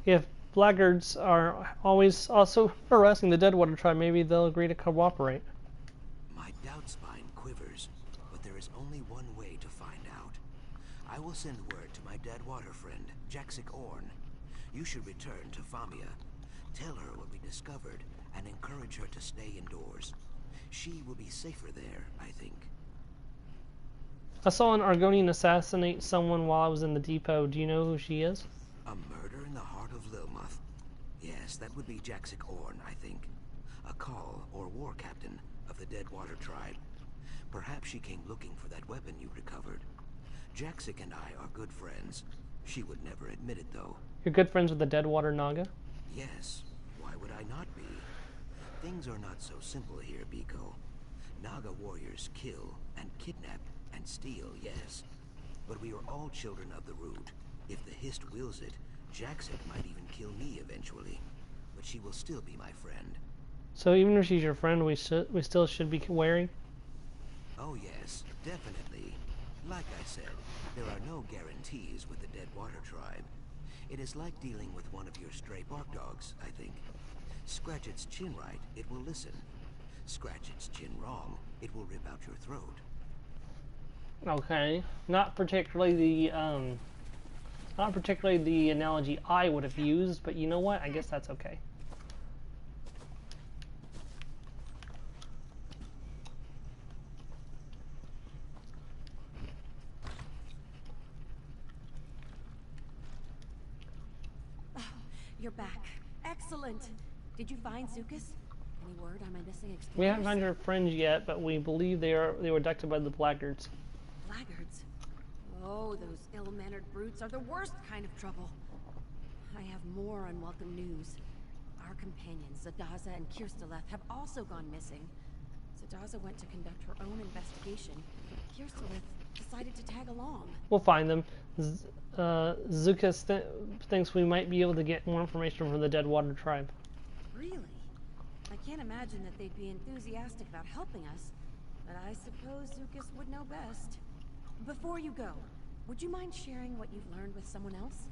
If Blackguards are always also harassing the Deadwater tribe, maybe they'll agree to cooperate. My doubt spine quivers, but there is only one way to find out. I will send word to my dead water friend, Jaxic Orn. You should return to Famia. Tell her what we discovered and encourage her to stay indoors. She will be safer there, I think. I saw an Argonian assassinate someone while I was in the depot. Do you know who she is? A murder in the heart of Lilmoth? Yes, that would be Jaxic Orn, I think. A call or war captain of the Deadwater tribe. Perhaps she came looking for that weapon you recovered. Jaxic and I are good friends. She would never admit it, though. You're good friends with the Deadwater Naga? Yes. Why would I not be? Things are not so simple here, Biko. Naga warriors kill and kidnap and steal, yes. But we are all children of the root. If the Hist wills it, Jaxic might even kill me eventually. But she will still be my friend. So even if she's your friend, we still should be wary? Oh yes, definitely. Like I said, there are no guarantees with the Deadwater tribe. It is like dealing with one of your stray bark dogs, I think. Scratch its chin right, it will listen. Scratch its chin wrong, it will rip out your throat. Okay. Not particularly the analogy I would have used, but you know what? I guess that's okay. You're back. Excellent. Did you find Zukas? Any word on my missing explorers? We haven't found your friends yet, but we believe they were abducted by the Blackguards. Blackguards? Oh, those ill-mannered brutes are the worst kind of trouble. I have more unwelcome news. Our companions, Zadaza and Kirsteleth, have also gone missing. Zadaza went to conduct her own investigation. Kirsteleth decided to tag along. We'll find them. Zukas thinks we might be able to get more information from the Deadwater tribe. Really? I can't imagine that they'd be enthusiastic about helping us, but I suppose Zukas would know best. Before you go, would you mind sharing what you've learned with someone else?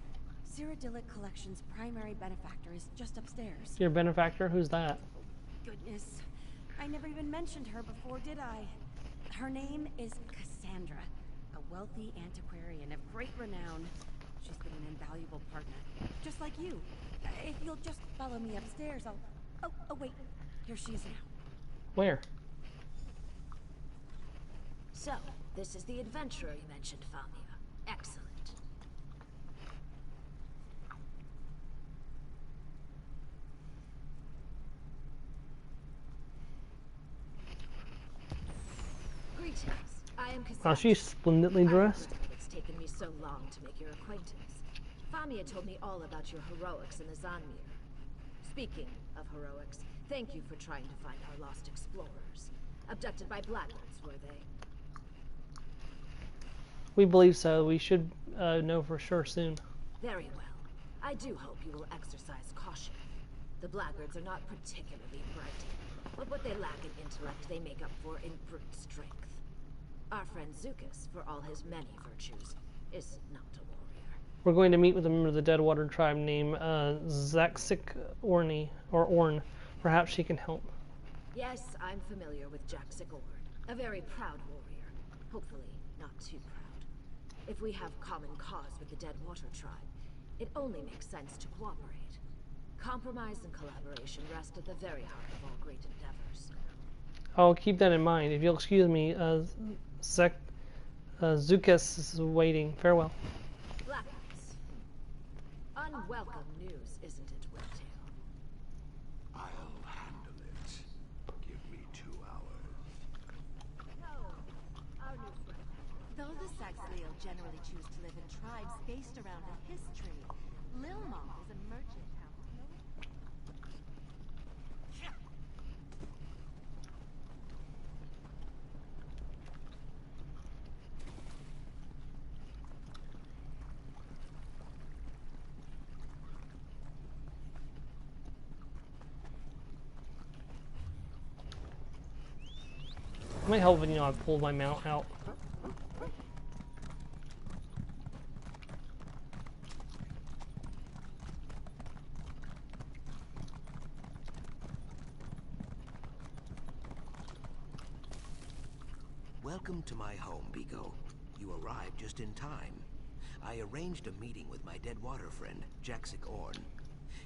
Cyrodiilic Collection's primary benefactor is just upstairs. Your benefactor? Who's that? Goodness, I never even mentioned her before, did I? Her name is Cassandra, a wealthy antiquarian of great renown. She's been an invaluable partner, just like you. If you'll just follow me upstairs, I'll... Oh, wait. Here she is now. Where? So, this is the adventurer you mentioned, Famia. Excellent. Greetings. I am Cassandra. Oh, she's splendidly dressed. It's taken me so long to make your acquaintance. Famia told me all about your heroics in the Zanmir. Speaking of heroics, thank you for trying to find our lost explorers. Abducted by Blackguards, were they? We believe so. We should know for sure soon. Very well. I do hope you will exercise caution. The Blackguards are not particularly bright, but what they lack in intellect they make up for in brute strength. Our friend Zukas, for all his many virtues, is not a warrior. We're going to meet with a member of the Deadwater tribe named Jaxic Orn. Perhaps she can help. Yes, I'm familiar with Jaxic Orn. A very proud warrior. Hopefully, not too proud. If we have common cause with the Deadwater tribe, it only makes sense to cooperate. Compromise and collaboration rest at the very heart of all great endeavors. I'll keep that in mind. If you'll excuse me, Zukas is waiting. Farewell. Blackguards. Unwelcome news, isn't it, Whiptail? I'll handle it. Give me 2 hours. Though the Saxhleel generally choose to live in tribes based around a history, Lilmoth is a merchant town. It might help if, I pull my mount out. Welcome to my home, Biko. You arrived just in time. I arranged a meeting with my dead water friend, Jaxic Orn.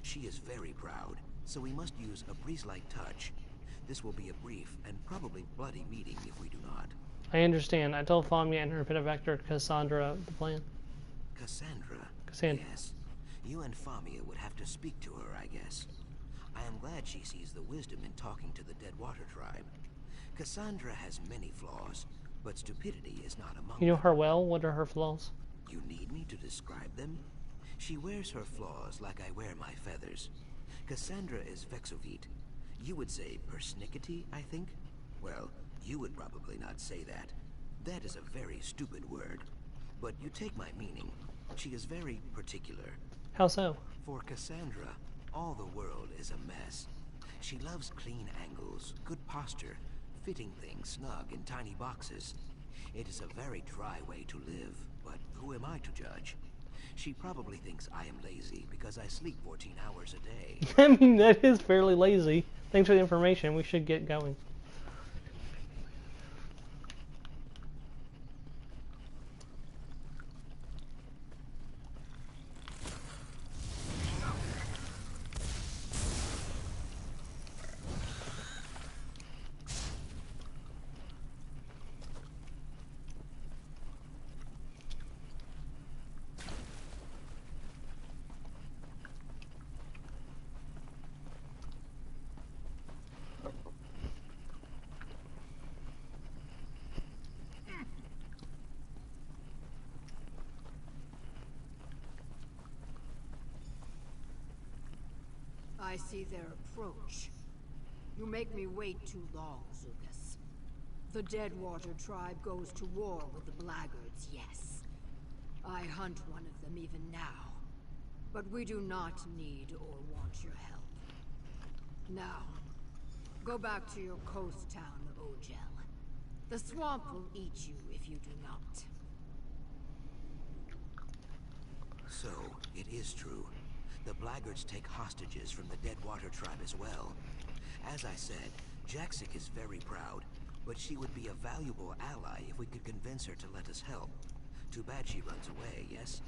She is very proud, so we must use a breeze-like touch. This will be a brief and probably bloody meeting if we do not. I understand. I told Famia and her Vector Cassandra the plan. Cassandra? Cassandra. Yes. You and Famia would have to speak to her, I guess. I am glad she sees the wisdom in talking to the Dead Water Tribe. Cassandra has many flaws, but stupidity is not among them. You know her well? What are her flaws? You need me to describe them? She wears her flaws like I wear my feathers. Cassandra is vexovite. You would say persnickety, I think? Well, you would probably not say that. That is a very stupid word. But you take my meaning. She is very particular. How so? For Cassandra, all the world is a mess. She loves clean angles, good posture, fitting things snug in tiny boxes. It is a very dry way to live, but who am I to judge? She probably thinks I am lazy because I sleep 14 hours a day. I mean, that is fairly lazy. Thanks for the information. We should get going. I see their approach. You make me wait too long, Zukas. The Deadwater tribe goes to war with the Blackguards, yes. I hunt one of them even now. But we do not need or want your help. Now, go back to your coast town, Ogel. The swamp will eat you if you do not. So, it is true. The Blackguards take hostages from the Deadwater tribe as well. As I said, Jaxic is very proud, but she would be a valuable ally if we could convince her to let us help. Too bad she runs away, yes?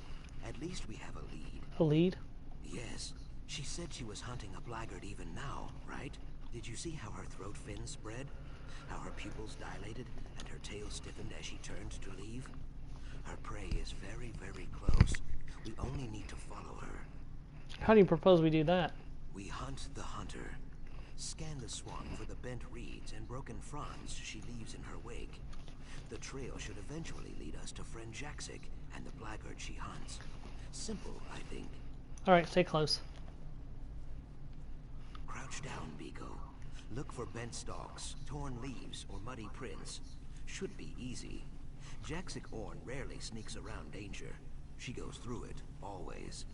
At least we have a lead. A lead? Yes. She said she was hunting a Blackguard even now, right? Did you see how her throat fins spread? How her pupils dilated and her tail stiffened as she turned to leave? Her prey is very, very close. We only need to follow her. How do you propose we do that? We hunt the hunter. Scan the swamp for the bent reeds and broken fronds she leaves in her wake. The trail should eventually lead us to friend Jaxic and the Blackguard she hunts. Simple, I think. Alright, stay close. Crouch down, Biko. Look for bent stalks, torn leaves, or muddy prints. Should be easy. Jaxic Orn rarely sneaks around danger. She goes through it, always.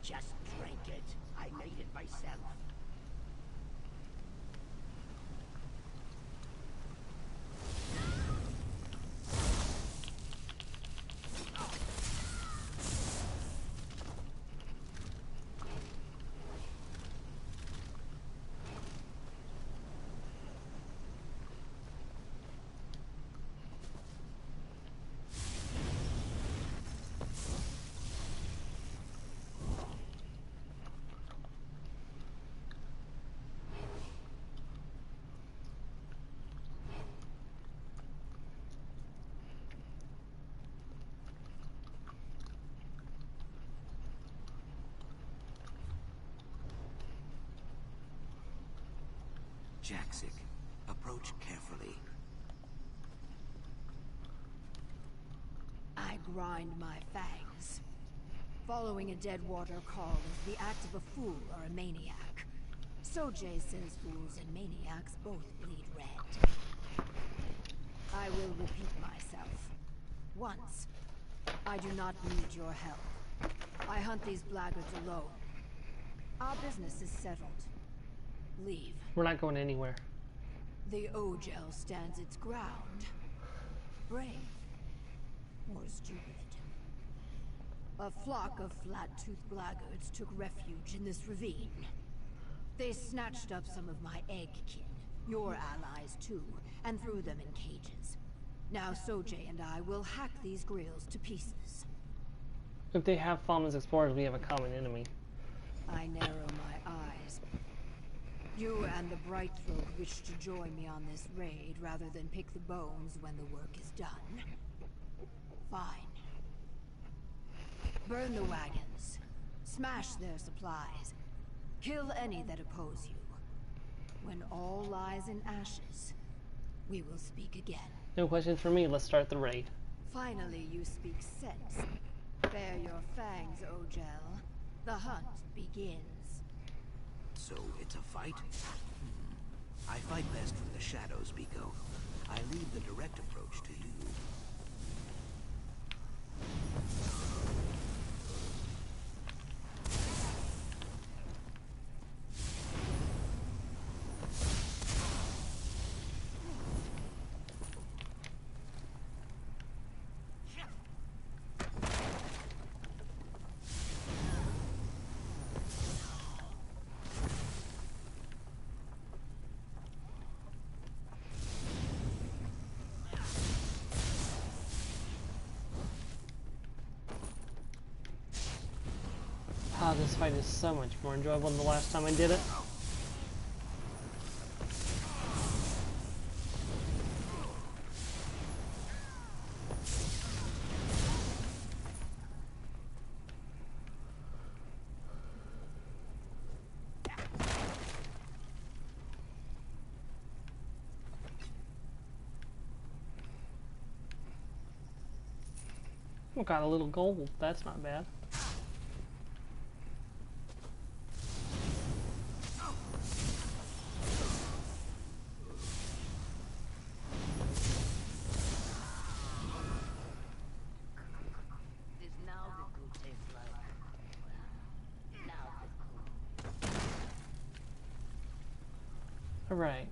Just drink it. I made it myself. Jaxic, approach carefully. I grind my fangs. Following a Deadwater call is the act of a fool or a maniac. Sojay says fools and maniacs both bleed red. I will repeat myself. Once, I do not need your help. I hunt these blackguards alone. Our business is settled. Leave. We're not going anywhere. The Ogel stands its ground. Brave. Or stupid. A flock of flat-toothed blackguards took refuge in this ravine. They snatched up some of my egg-kin, your allies too, and threw them in cages. Now Sojay and I will hack these grills to pieces. If they have fun as explorers, we have a common enemy. I narrow my eyes. You and the Brightthroat wish to join me on this raid rather than pick the bones when the work is done. Fine. Burn the wagons. Smash their supplies. Kill any that oppose you. When all lies in ashes, we will speak again. No questions for me. Let's start the raid. Finally, you speak sense. Bare your fangs, Ogel. The hunt begins. So it's a fight? I fight best from the shadows, Biko. I leave the direct approach to you. Ah, this fight is so much more enjoyable than the last time I did it. Oh, got a little gold. That's not bad. All right.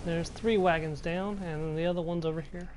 There's 3 wagons down, and the other one's over here.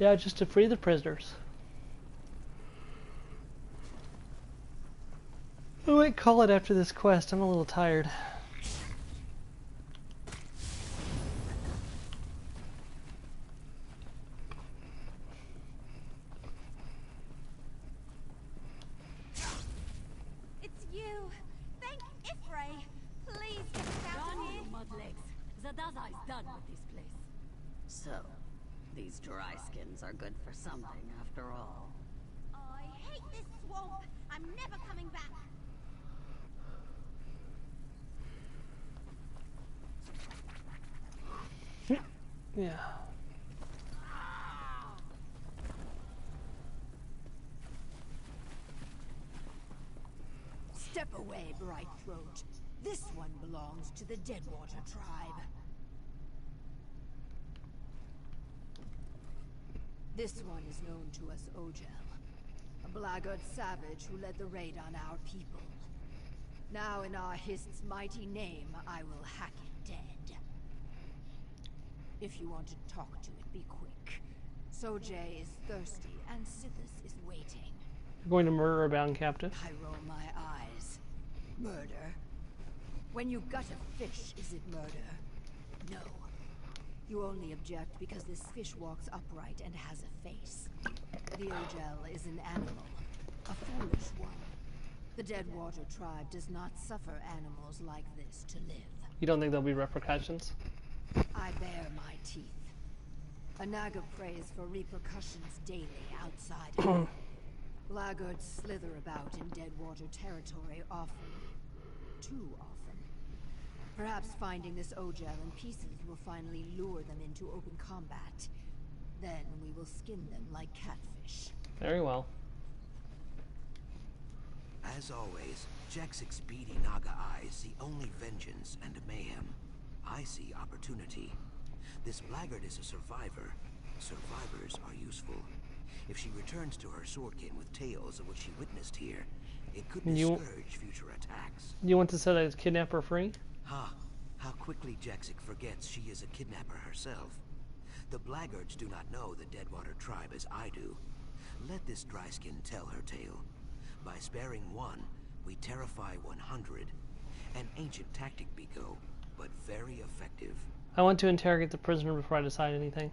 Yeah, just to free the prisoners. I might call it after this quest. I'm a little tired. It's you. Thank Ifray. Please get us out of Done, here. you mudlegs. Zadaza is done with this place. So, these dry skins are good for something after all. I hate this swamp. I'm never coming back. Yeah. Step away, Brightthroat. This one belongs to the Deadwater tribe. This one is known to us Ojel, a blackguard savage who led the raid on our people. Now in our Hist's mighty name, I will hack it dead. If you want to talk to it, be quick. Sojay is thirsty, and Sithis is waiting. You're going to murder a bound captive? I roll my eyes. Murder? When you gut a fish, is it murder? No. You only object because this fish walks upright and has a face. The Ojel is an animal. A foolish one. The Deadwater tribe does not suffer animals like this to live. You don't think there'll be repercussions? I bare my teeth. A Naga prays for repercussions daily outside of me. Laggards slither about in Deadwater territory often. Too often. Perhaps finding this Ojel in pieces will finally lure them into open combat. Then we will skin them like catfish. Very well. As always, Jaxic's beady Naga eyes see only vengeance and mayhem. I see opportunity. This blackguard is a survivor. Survivors are useful. If she returns to her swordkin with tales of what she witnessed here, it could discourage future attacks. You want to set a kidnapper free? Ha! How quickly Jaxic forgets she is a kidnapper herself. The blackguards do not know the Deadwater tribe as I do. Let this dryskin tell her tale. By sparing one, we terrify 100. An ancient tactic, Biko, but very effective. I want to interrogate the prisoner before I decide anything.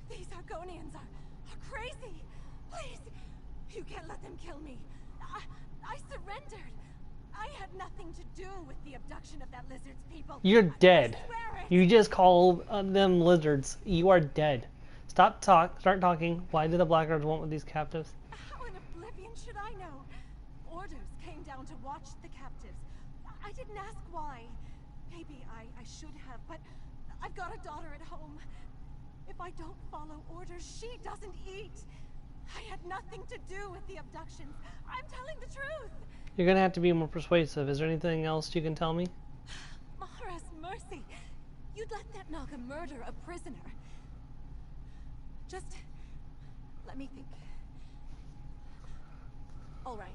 These Argonians are crazy. Please, you can't let them kill me. I surrendered. I had nothing to do with the abduction of that lizard's people. You're dead. I swear it. You just called them lizards. You are dead. Start talking. Why did the blackguards want with these captives? How in oblivion should I know? Orders came down to watch the captives. I didn't ask why. Maybe I should have, but I've got a daughter at home. If I don't follow orders, she doesn't eat. I had nothing to do with the abductions. I'm telling the truth. You're gonna have to be more persuasive. Is there anything else you can tell me? Mahara's mercy. You'd let that Naga murder a prisoner. Just let me think. All right.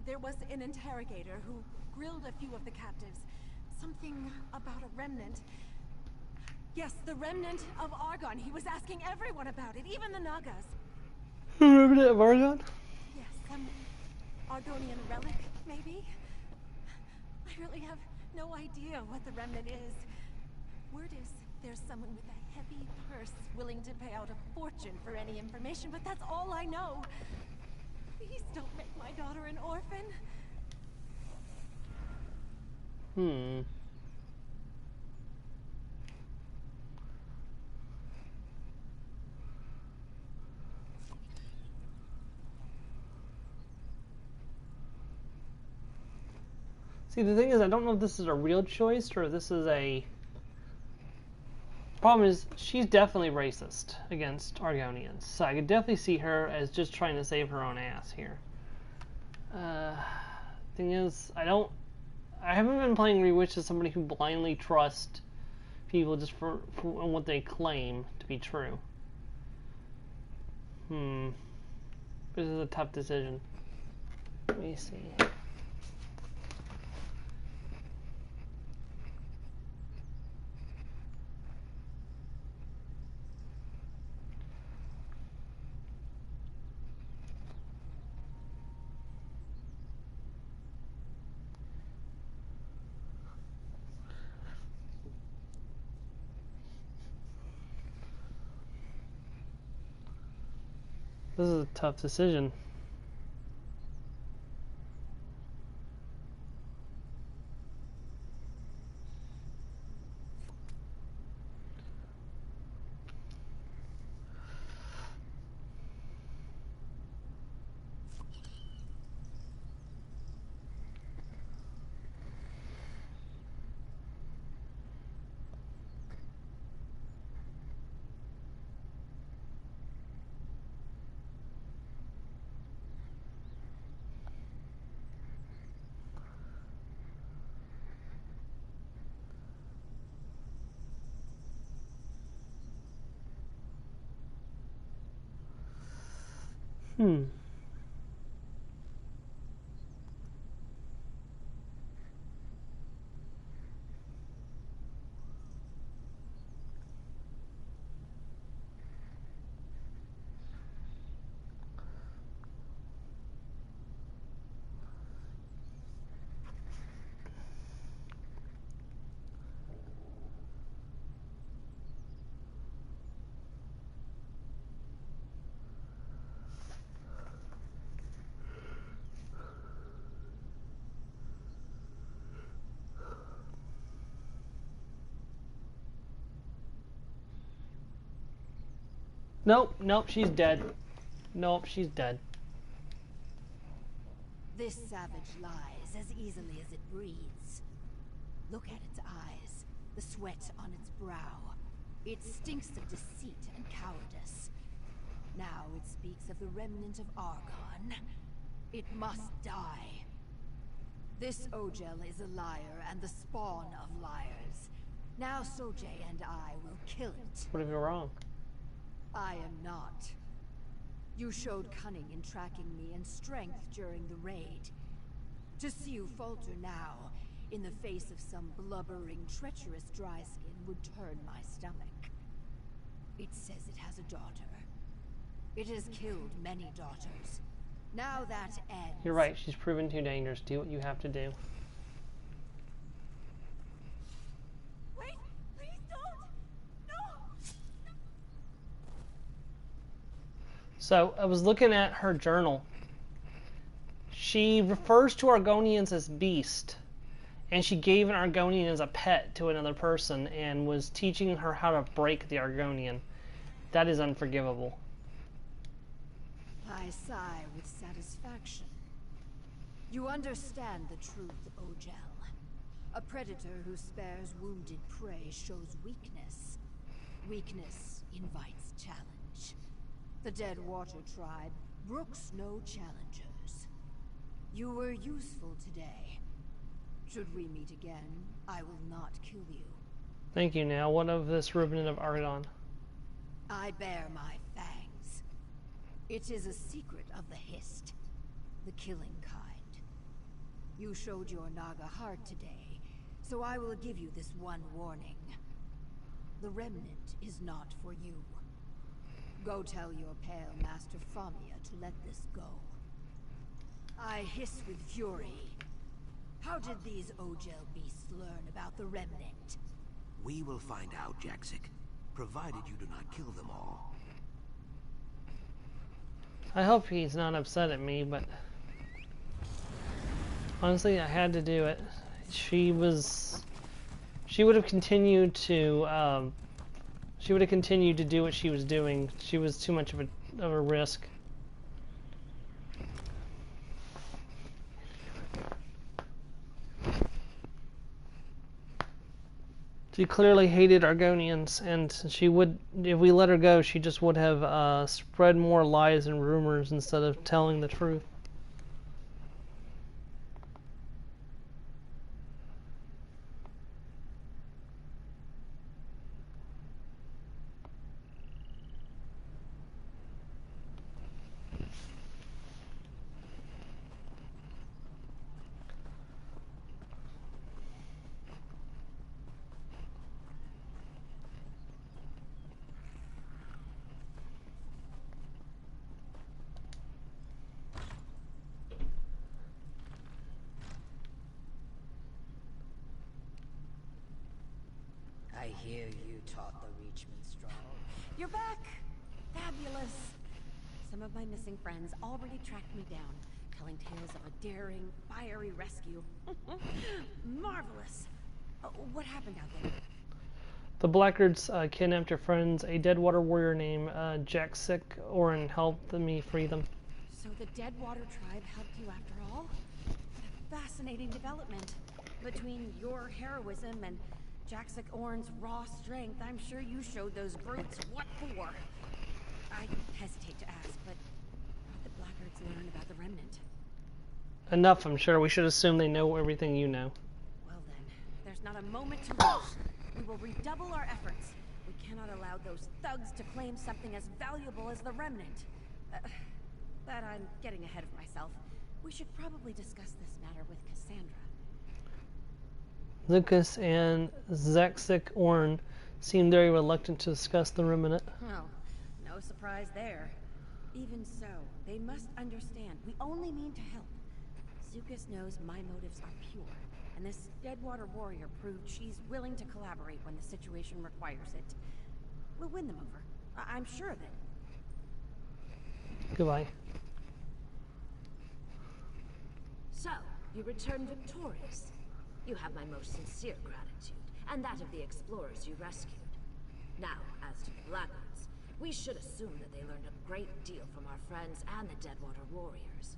There was an interrogator who grilled a few of the captives. Something about a remnant. Yes, the remnant of Argon. He was asking everyone about it, even the Nagas. Remnant of Argon? Yes, some Argonian relic, maybe? I really have no idea what the remnant is. Word is there's someone with a heavy purse willing to pay out a fortune for any information, but that's all I know. Please don't make my daughter an orphan. See, the thing is, I don't know if this is a real choice or if this is a... Problem is, she's definitely racist against Argonians. So I could definitely see her as just trying to save her own ass here. Thing is, I haven't been playing Reewish as somebody who blindly trusts people just for what they claim to be true. This is a tough decision. Let me see. This is a tough decision. Nope, nope, she's dead. Nope, she's dead. This savage lies as easily as it breathes. Look at its eyes, the sweat on its brow. It stinks of deceit and cowardice. Now it speaks of the remnant of Argon. It must die. This Ogel is a liar and the spawn of liars. Now Sojay and I will kill it. What if you're wrong? I am not. You showed cunning in tracking me and strength during the raid. To see you falter now, in the face of some blubbering, treacherous dryskin, would turn my stomach. It says it has a daughter. It has killed many daughters. Now that ends. You're right, she's proven too dangerous. Do what you have to do. Wait! Please don't! No! So, I was looking at her journal. She refers to Argonians as beast. And she gave an Argonian as a pet to another person and was teaching her how to break the Argonian. That is unforgivable. I sigh with satisfaction. You understand the truth, Ogel. A predator who spares wounded prey shows weakness. Weakness invites challenge. The Deadwater tribe brooks no challengers. You were useful today. Should we meet again, I will not kill you. Thank you. Now, what of this remnant of Argon? I bear my fangs. It is a secret of the Hist, the killing kind. You showed your Naga heart today, so I will give you this one warning. The remnant is not for you. Go tell your pale master Famia to let this go. I hiss with fury. How did these Ogel beasts learn about the remnant? We will find out, Jaxic, provided you do not kill them all. I hope he's not upset at me, but honestly, I had to do it. She would have continued to do what she was doing. She was too much of a risk. She clearly hated Argonians, and she would, if we let her go, she just would have spread more lies and rumors instead of telling the truth. I hear you taught the Reachman strong. You're back! Fabulous! some of my missing friends already tracked me down, telling tales of a daring, fiery rescue. Marvelous. What happened out there? The Blackguards kidnapped your friends. A Deadwater warrior named Jaxic Orin helped me free them. So the Deadwater tribe helped you after all? A fascinating development. Between your heroism and Jaxic Orin's raw strength, I'm sure you showed those brutes what for. I hesitate to ask, but what did the Blackguards learn about the Remnant? Enough, I'm sure. We should assume they know everything you know. Well then, there's not a moment to lose. We will redouble our efforts. We cannot allow those thugs to claim something as valuable as the Remnant. But I'm getting ahead of myself. We should probably discuss this matter with Cassandra. Lucas and Jaxic Orin seemed very reluctant to discuss the Remnant. Well, no surprise there. Even so, they must understand we only mean to help. Zukas knows my motives are pure, and this Deadwater warrior proved she's willing to collaborate when the situation requires it. We'll win them over. I'm sure of it. Goodbye. So, you return victorious. You have my most sincere gratitude, and that of the explorers you rescued. Now, as to the Blackguards, we should assume that they learned a great deal from our friends and the Deadwater warriors.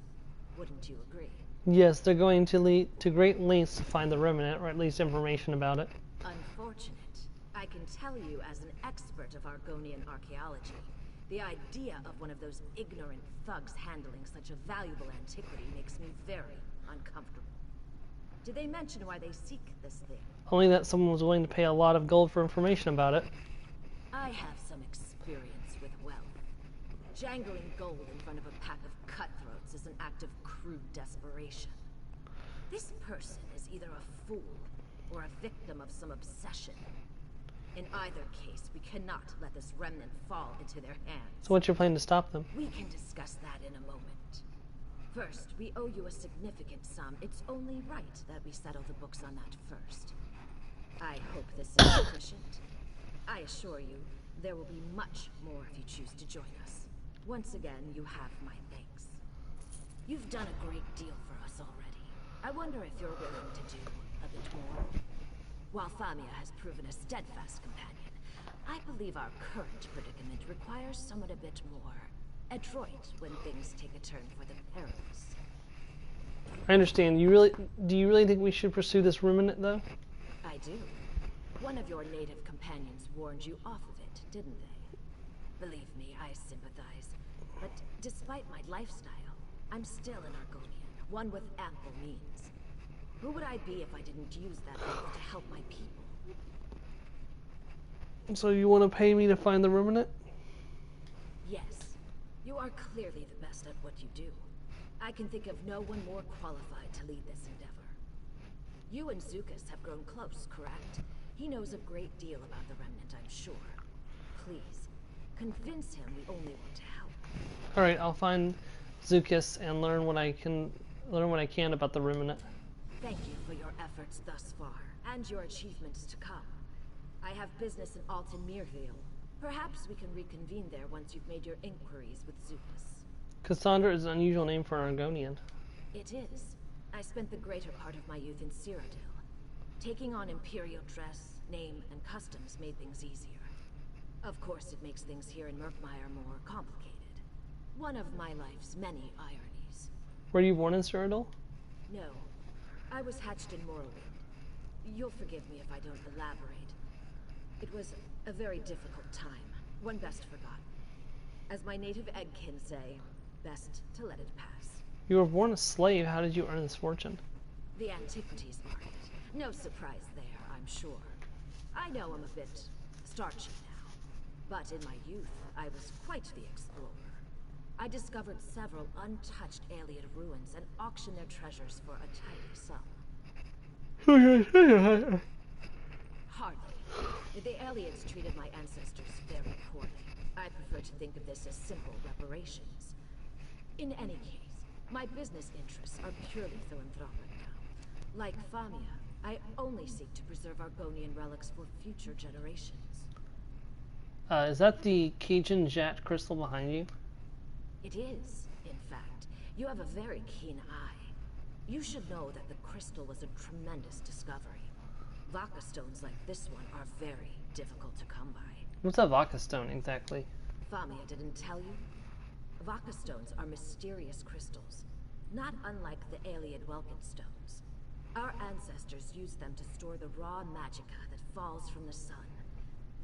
Wouldn't you agree? Yes, they're going to lead to great lengths to find the Remnant, or at least information about it. Unfortunate. I can tell you as an expert of Argonian archaeology, the idea of one of those ignorant thugs handling such a valuable antiquity makes me very uncomfortable. Did they mention why they seek this thing? Only that someone was willing to pay a lot of gold for information about it. I have some experience with wealth. Jangling gold in front of a pack of cutthroats is an act of crude desperation. This person is either a fool or a victim of some obsession. In either case, we cannot let this remnant fall into their hands. So what's your plan to stop them? We can discuss that in a moment. First, we owe you a significant sum. It's only right that we settle the books on that first. I hope this is sufficient. I assure you, there will be much more if you choose to join us. Once again, you have my thanks. You've done a great deal for us already. I wonder if you're willing to do a bit more. While Famia has proven a steadfast companion, I believe our current predicament requires someone a bit more adroit when things take a turn for the perilous. I understand. Do you really think we should pursue this Remnant, though? I do. One of your native companions warned you off of it, didn't they? Believe me, I sympathize. But despite my lifestyle, I'm still an Argonian, one with ample means. Who would I be if I didn't use that wealth to help my people? So you want to pay me to find the Remnant? Yes. You are clearly the best at what you do. I can think of no one more qualified to lead this endeavor. You and Zukas have grown close, correct? He knows a great deal about the Remnant, I'm sure. Please, convince him we only want to help. All right, I'll find Zukas and learn what I can about the Remnant. Thank you for your efforts thus far, and your achievements to come. I have business in Alton Mirville. Perhaps we can reconvene there once you've made your inquiries with Zukas. Cassandra is an unusual name for an Argonian. It is. I spent the greater part of my youth in Cyrodiil. Taking on imperial dress, name, and customs made things easier. Of course, it makes things here in Murkmire more complicated. One of my life's many ironies. Were you born in Cyrodiil? No. I was hatched in Morrowind. You'll forgive me if I don't elaborate. It was a very difficult time, one best forgotten. As my native eggkin say, best to let it pass. You were born a slave. How did you earn this fortune? The antiquities market. No surprise there, I'm sure. I know I'm a bit starchy now, but in my youth, I was quite the explorer. I discovered several untouched Ayleid ruins and auctioned their treasures for a tidy sum. Hardly. The Ayleids treated my ancestors very poorly. I prefer to think of this as simple reparations. In any case, my business interests are purely philanthropic now. Like Famia, I only seek to preserve Argonian relics for future generations. Is that the Cajun Jet crystal behind you? It is, in fact. You have a very keen eye. You should know that the crystal was a tremendous discovery. Vaka stones like this one are very difficult to come by. What's a Vaka stone exactly? Famia didn't tell you? Vaka stones are mysterious crystals, not unlike the Ayleid Welkin stones. Our ancestors used them to store the raw magicka that falls from the sun,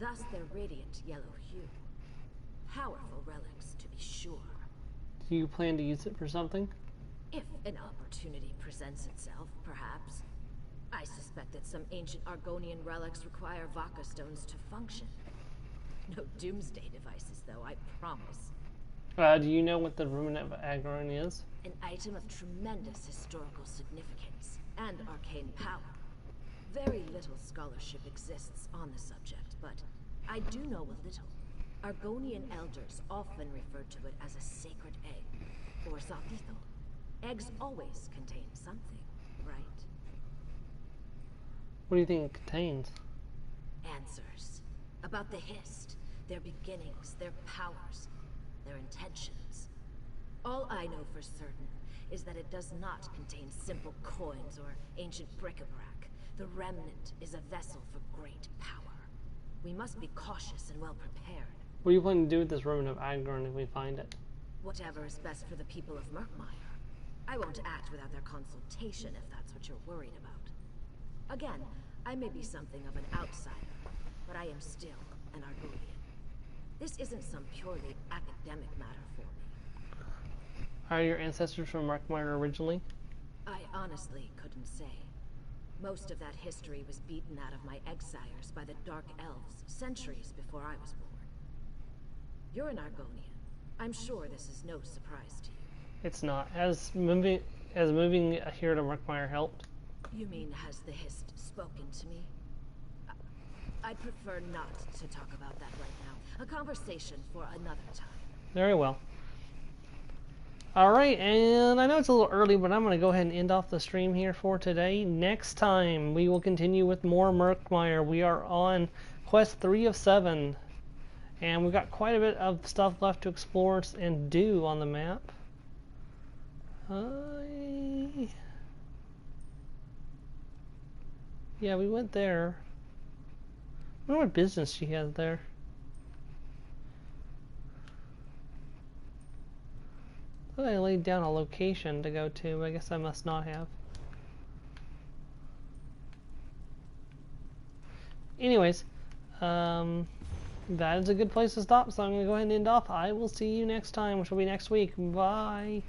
thus their radiant yellow hue. Powerful relics, to be sure. Do you plan to use it for something? If an opportunity presents itself, perhaps. I suspect that some ancient Argonian relics require Vaka stones to function. No doomsday devices, though, I promise. Do you know what the Ruin of Agron is? An item of tremendous historical significance and arcane power. Very little scholarship exists on the subject, but I do know a little. Argonian elders often refer to it as a sacred egg, or Zaltithal. Eggs always contain something, right? What do you think it contains? Answers. About the Hist, their beginnings, their powers, their intentions. All I know for certain is that it does not contain simple coins or ancient bric-a-brac. The remnant is a vessel for great power. We must be cautious and well prepared. What do you plan to do with this Ruin of Agron if we find it? Whatever is best for the people of Murkmire. I won't act without their consultation if that's what you're worried about. Again, I may be something of an outsider, but I am still an Argonian. This isn't some purely academic matter for me. Are your ancestors from Murkmire originally? I honestly couldn't say. Most of that history was beaten out of my exiles by the Dark Elves centuries before I was born. You're an Argonian. I'm sure this is no surprise to you. It's not. Has moving here to Murkmire helped? You mean, has the Hist spoken to me? I'd prefer not to talk about that right now. A conversation for another time. Very well. Alright, and I know it's a little early, but I'm going to go ahead and end off the stream here for today. Next time, we will continue with more Murkmire. We are on quest 3 of 7. And we've got quite a bit of stuff left to explore and do on the map. Yeah, we went there. I wonder what business she has there. I thought I laid down a location to go to, but I guess I must not have. Anyways, that is a good place to stop, so I'm going to go ahead and end off. I will see you next time, which will be next week. Bye.